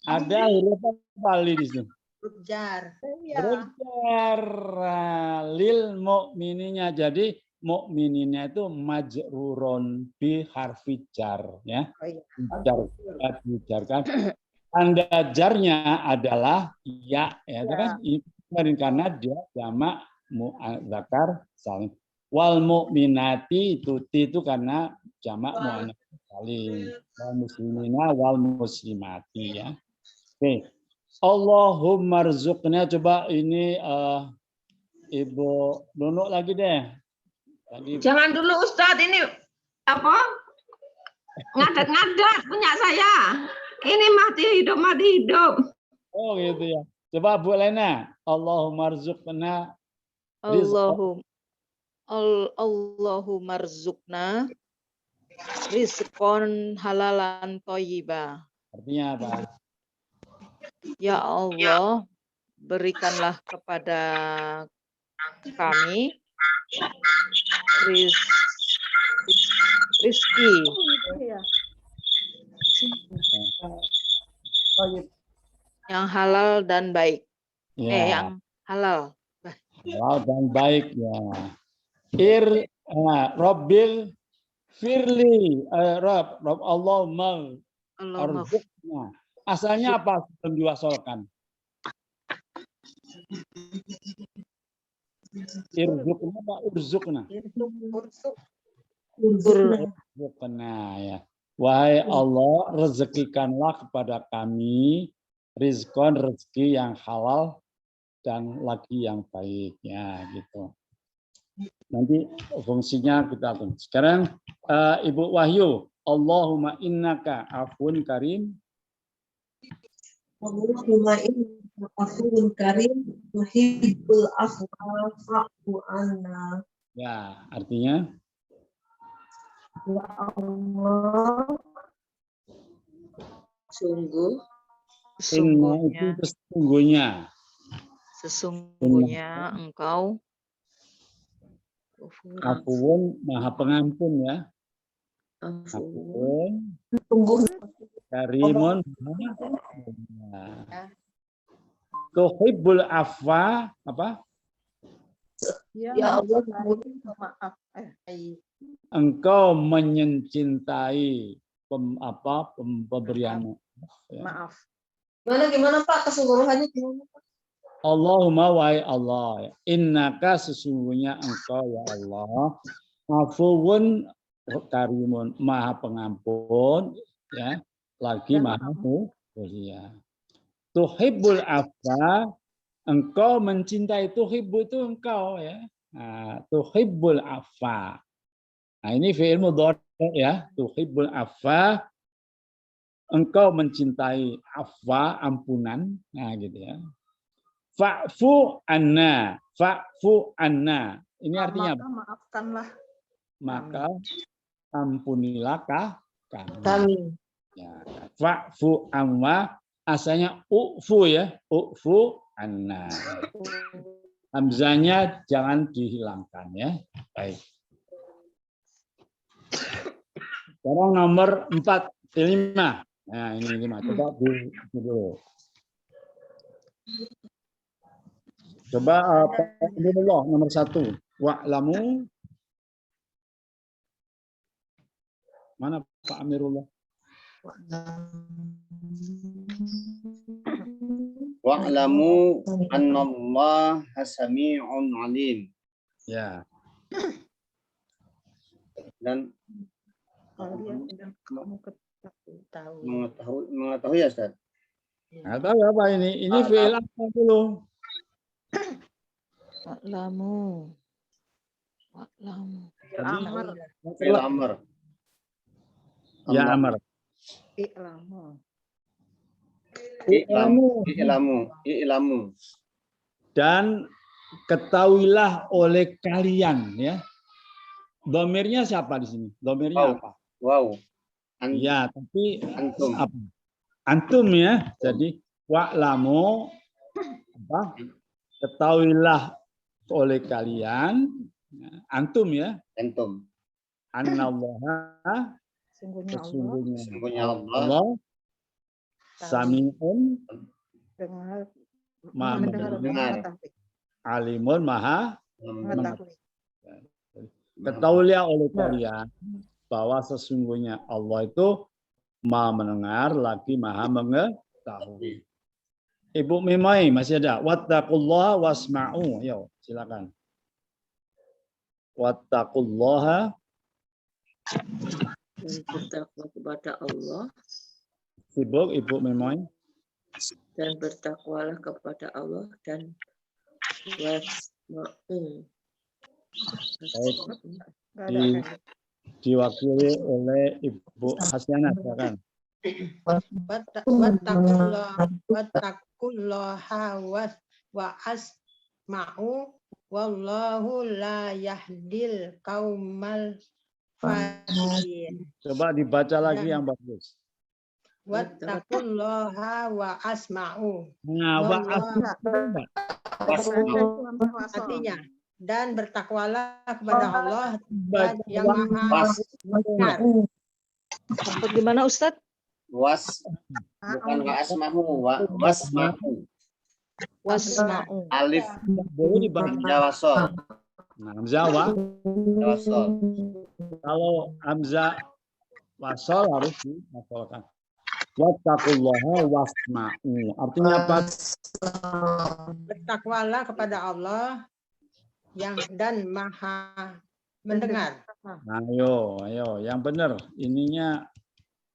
Ada huruf apa di situ? Huruf jar. Berjar lil mu'mininya. Jadi mu'mininya itu majrurun bi harfi jar ya. Dijarkan. Tanda jarnya adalah ya kan? Karena dia jamak mu'adzakar salim. Wal mu'minati itu karena jamak mu'anats salim. Wal muslimina wal muslimati ya. Oke. Allahumma rzuqna, coba ini Ibu Nunuk lagi deh. Jangan dulu Ustadz, ini apa? Ngadat-ngadat punya saya. Ini mati hidup. Oh gitu ya. Coba Bu Lena. Allahumma rzuqna. Allahumma rzuqna rizqon halalan thayyiba. Artinya apa? Ya Allah, berikanlah kepada kami rizki yang halal dan baik. Yang halal. Halal dan baik ya. Rabbil firli, Rabb Allahumma arzuqna. Asalnya apa sebelum diwasolkan? Irzuqna apa urzukna? Urzukna ya. Wahai Allah, rezekikanlah kepada kami rizkon, rezeki yang halal dan lagi yang baik ya gitu. Nanti fungsinya kita tunggu. Sekarang Ibu Wahyu, Allahumma innaka afun karim. Allahumma innaka afuwwun karim tuhibbul afwa fa'fu anna. Ya, artinya Ya Allah, sungguhnya itu sesungguhnya Sesungguhnya engkau Afuwun maha pengampun ya. Afuwun. Karimun. Tuhibbul afwa apa? Ya Allah, maaf. Engkau mencintai pemberian maaf. Gimana Pak keseluruhannya gimana Pak? Allahumma wahai Allah, innaka sesungguhnya engkau ya Allah, afuwun karimun maha pengampun ya, lagi maha mulia. Tuhibbul afwa, engkau mencintai, tuhibbu itu engkau ya. Nah, tuhibbul afwa. Nah, ini fi'il mudhari ya, tuhibbul afwa, engkau mencintai afwa, ampunan. Nah, gitu ya. Fa'fu anna, fa'fu anna. Ini artinya apa? Maafkanlah. Maka ampunilah kami. Ya, fa'fu amma asalnya ufu ya, ufu anna. Hamzanya jangan dihilangkan ya. Baik. Sekarang nomor 4, 5. Nah, ini 5. Coba dulu. Coba Pak Amirullah nomor 1. Wa'lamu. Mana Pak Amirullah? Wa'lamu annallaha sami'un alim. Ya. Dan mengetahui ya Ustaz? Nggak tahu apa ini. Ini fi'il apa dulu? Wa'lamu. Fi'il amr. Ya amr. I'lamu. Dan ketahuilah oleh kalian ya. Domirnya siapa di sini? Domirnya apa? Wow. Ya, tapi antum. Apa? Antum ya. Jadi wa'lamu apa? Ketahuilah oleh kalian, antum ya. Antum. Annallaha sesungguhnya Allah Sami'un maha mendengar, alimun maha mengetahui. Ketahuilah oleh kalian bahwa sesungguhnya Allah itu maha mendengar lagi maha mengetahui. Ibu Mimai masih ada. Wattaqullaha wasma'u. Yo, silakan. Wattaqullaha, bertakwa kepada Allah. Sibuk Ibu Mimai. Dan bertakwalah kepada Allah dan wasma'u. Diwakili oleh Ibu Hasyana, silakan. Wattaqullaha wa asma'u wallahu la yahdil qaumal fasiqin. Coba dibaca lagi yang bagus. Wattaqullaha wa asma'u. Nah, artinya dan bertakwalah kepada Allah yang maha mendengar. Gimana Ustadz? Bukan wa asma'u, wasma'u. Wasma'u. Alif hamzah wasol. Nah, hamzah wasol. Kalau hamzah wasol harus diwasolkan. Wattaqullaha wasma'u. Artinya apa? Bertakwalah kepada Allah dan maha mendengar. Ayo, yang benar. Ininya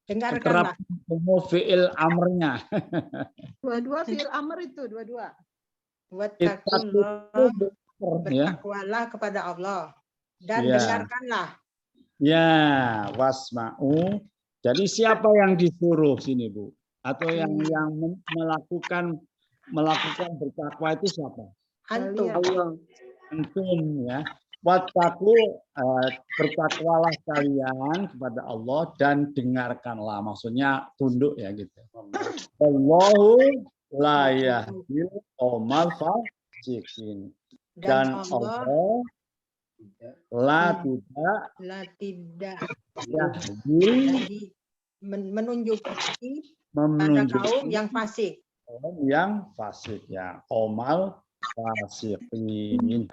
dengarkanlah. Semua fi'il amrnya. Dua-dua fi'il amr itu, dua-dua. Bertakwalah kepada Allah dan dengarkanlah. Ya, wasma'u. Jadi siapa yang disuruh sini, Bu? Atau yang melakukan bertakwa itu siapa? Antum. Antum ya. Wattaqu, bertakwalah kalian kepada Allah dan dengarkanlah. Maksudnya tunduk ya gitu. Allahu la yahdil qaumal fasikin. Dan Dan Allah Allah tidak yahdi menunjuki pada kaum yang fasik. Yang fasik ya, qaumal fasikin.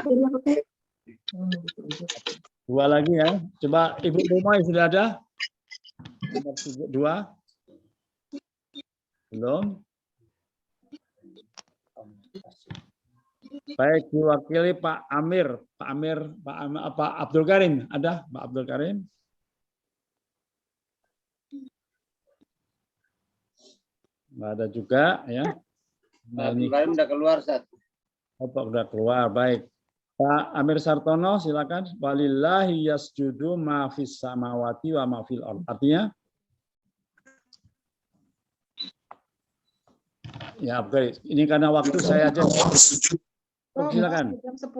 Dua lagi ya. Coba Ibu Rumai sudah ada? Nomor 2. Belum? Baik, diwakili Pak Amir. Pak Abdul Karim. Ada Pak Abdul Karim? Nggak ada juga ya. Nah, ini udah keluar, Ustaz. Pak udah keluar. Baik. Pak Amir Sartono silakan. Walillahi yasjudu ma fis samawati wa ma fil ardh. Artinya ya, oke. Ini karena waktu saya aja. Silakan. Jam 10.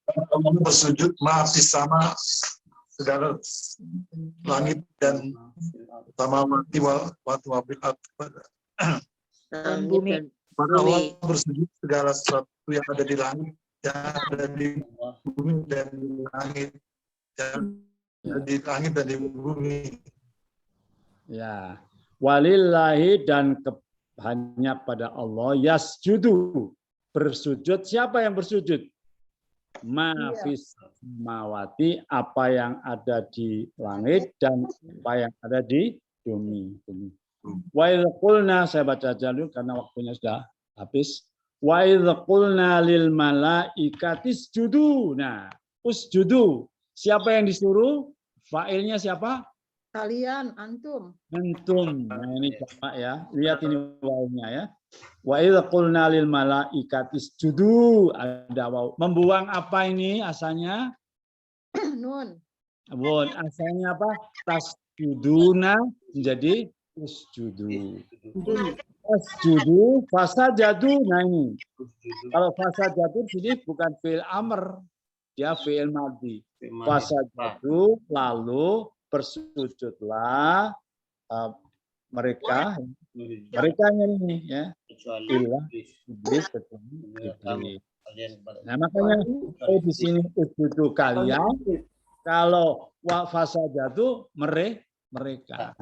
Allah bersujud ma fis sama segala langit dan samawati wa fil ardh. Dan bumi. Pada Allah bersujud segala sesuatu yang ada di langit, yang ada di bumi dan di langit, yang ada di langit dan di bumi. Ya, walillahi dan hanya pada Allah yasjudu bersujud. Siapa yang bersujud? Mafis mawati, apa yang ada di langit dan apa yang ada di bumi. Wa idz qulna, saya baca aja dulu karena waktunya sudah habis. Wa idz qulna lil malaikati isjudu. Nah, usjudu. Siapa yang disuruh? Fa'ilnya siapa? Kalian, antum. Antum. Nah, ini Bapak ya. Lihat ini wawunya ya. Wa idz qulna lil malaikati isjudu. Ada waw. Membuang apa ini asalnya? Nun. Bun, asalnya apa? Tasjuduna menjadi usjudu. Usjudu, fasajadu. Nah ini. Kalau fasajadu sini bukan fi'il amr, dia fi'il madhi. Fasajadu, lalu bersujudlah mereka ini ya. Ilah iblis kecuali. Nah makanya di sini usjudu kalian, kalau fasajadu mereka.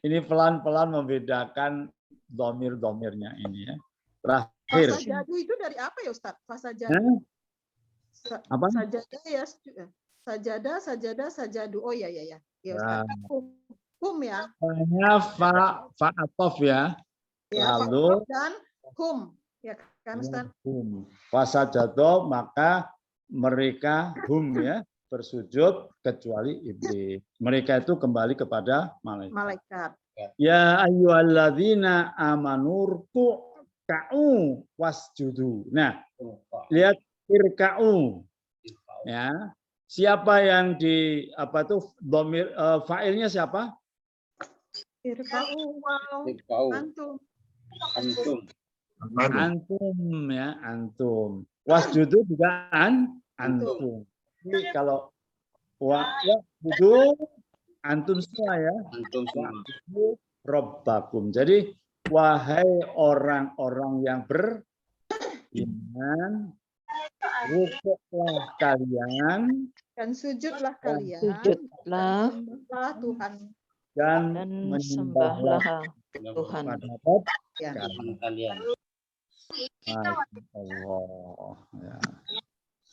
Ini pelan-pelan membedakan domir-domirnya ini ya. Terakhir. Fasajadu itu dari apa ya Ustaz? Fasajadu. Apa? Sajadah ya. Sajadah, sajadu. Oh ya. Ya Ustaz. Hum ya. Hanya fa'atof ya. Lalu dan hum. Ya kan Ustaz? Hum. Fasajadu, maka mereka hum ya. Bersujud kecuali iblis. Mereka itu kembali kepada malaikat. Ya ayyuhalladzina amanu ruk'u wasjudu. Nah, lihat irka'u. Ya. Siapa yang di apa tuh dhamir fa'ilnya siapa? Irka'u. Antum. Antum ya, antum. Wasjudu juga antum. Jadi kalau wa'budu antum semua ya. Antum semua. Rabbakum. Jadi wahai orang-orang yang beriman, rukuklah kalian dan sujudlah kalian. Sujudlah Tuhan. Dan menyembahlah Tuhan kalian. Allah. Ya.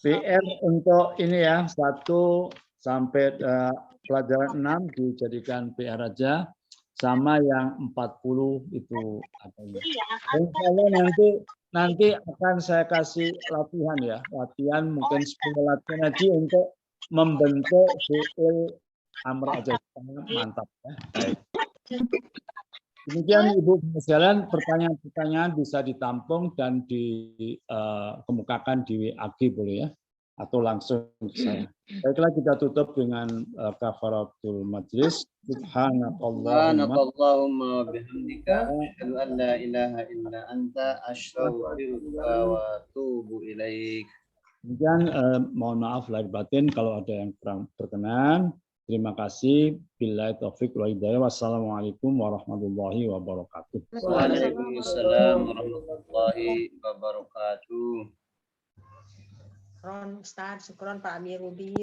PR untuk ini ya 1 sampai pelajaran 6 dijadikan PR aja, sama yang 40 itu adanya. Dan kalau nanti akan saya kasih latihan ya, latihan mungkin 10 latihan aja untuk membentuk fi'il amr aja. Mantap ya. Baik. Demikian Ibu sekalian, pertanyaan-pertanyaan bisa ditampung dan dikemukakan di WA boleh ya, atau langsung ke saya. Baiklah, kita tutup dengan kafaratul majlis. Subhanakallahumma bihamdika asyhadu an la ilaha illa anta astaghfiruka wa atubu ilaik. Demikian mohon maaf lahir batin kalau ada yang kurang berkenan. Terima kasih. Billahi taufik wal hidayah. Wassalamualaikum warahmatullahi wabarakatuh. Waalaikumsalam warahmatullahi wabarakatuh. Syukron Ustaz, syukron Pak Amiruddin.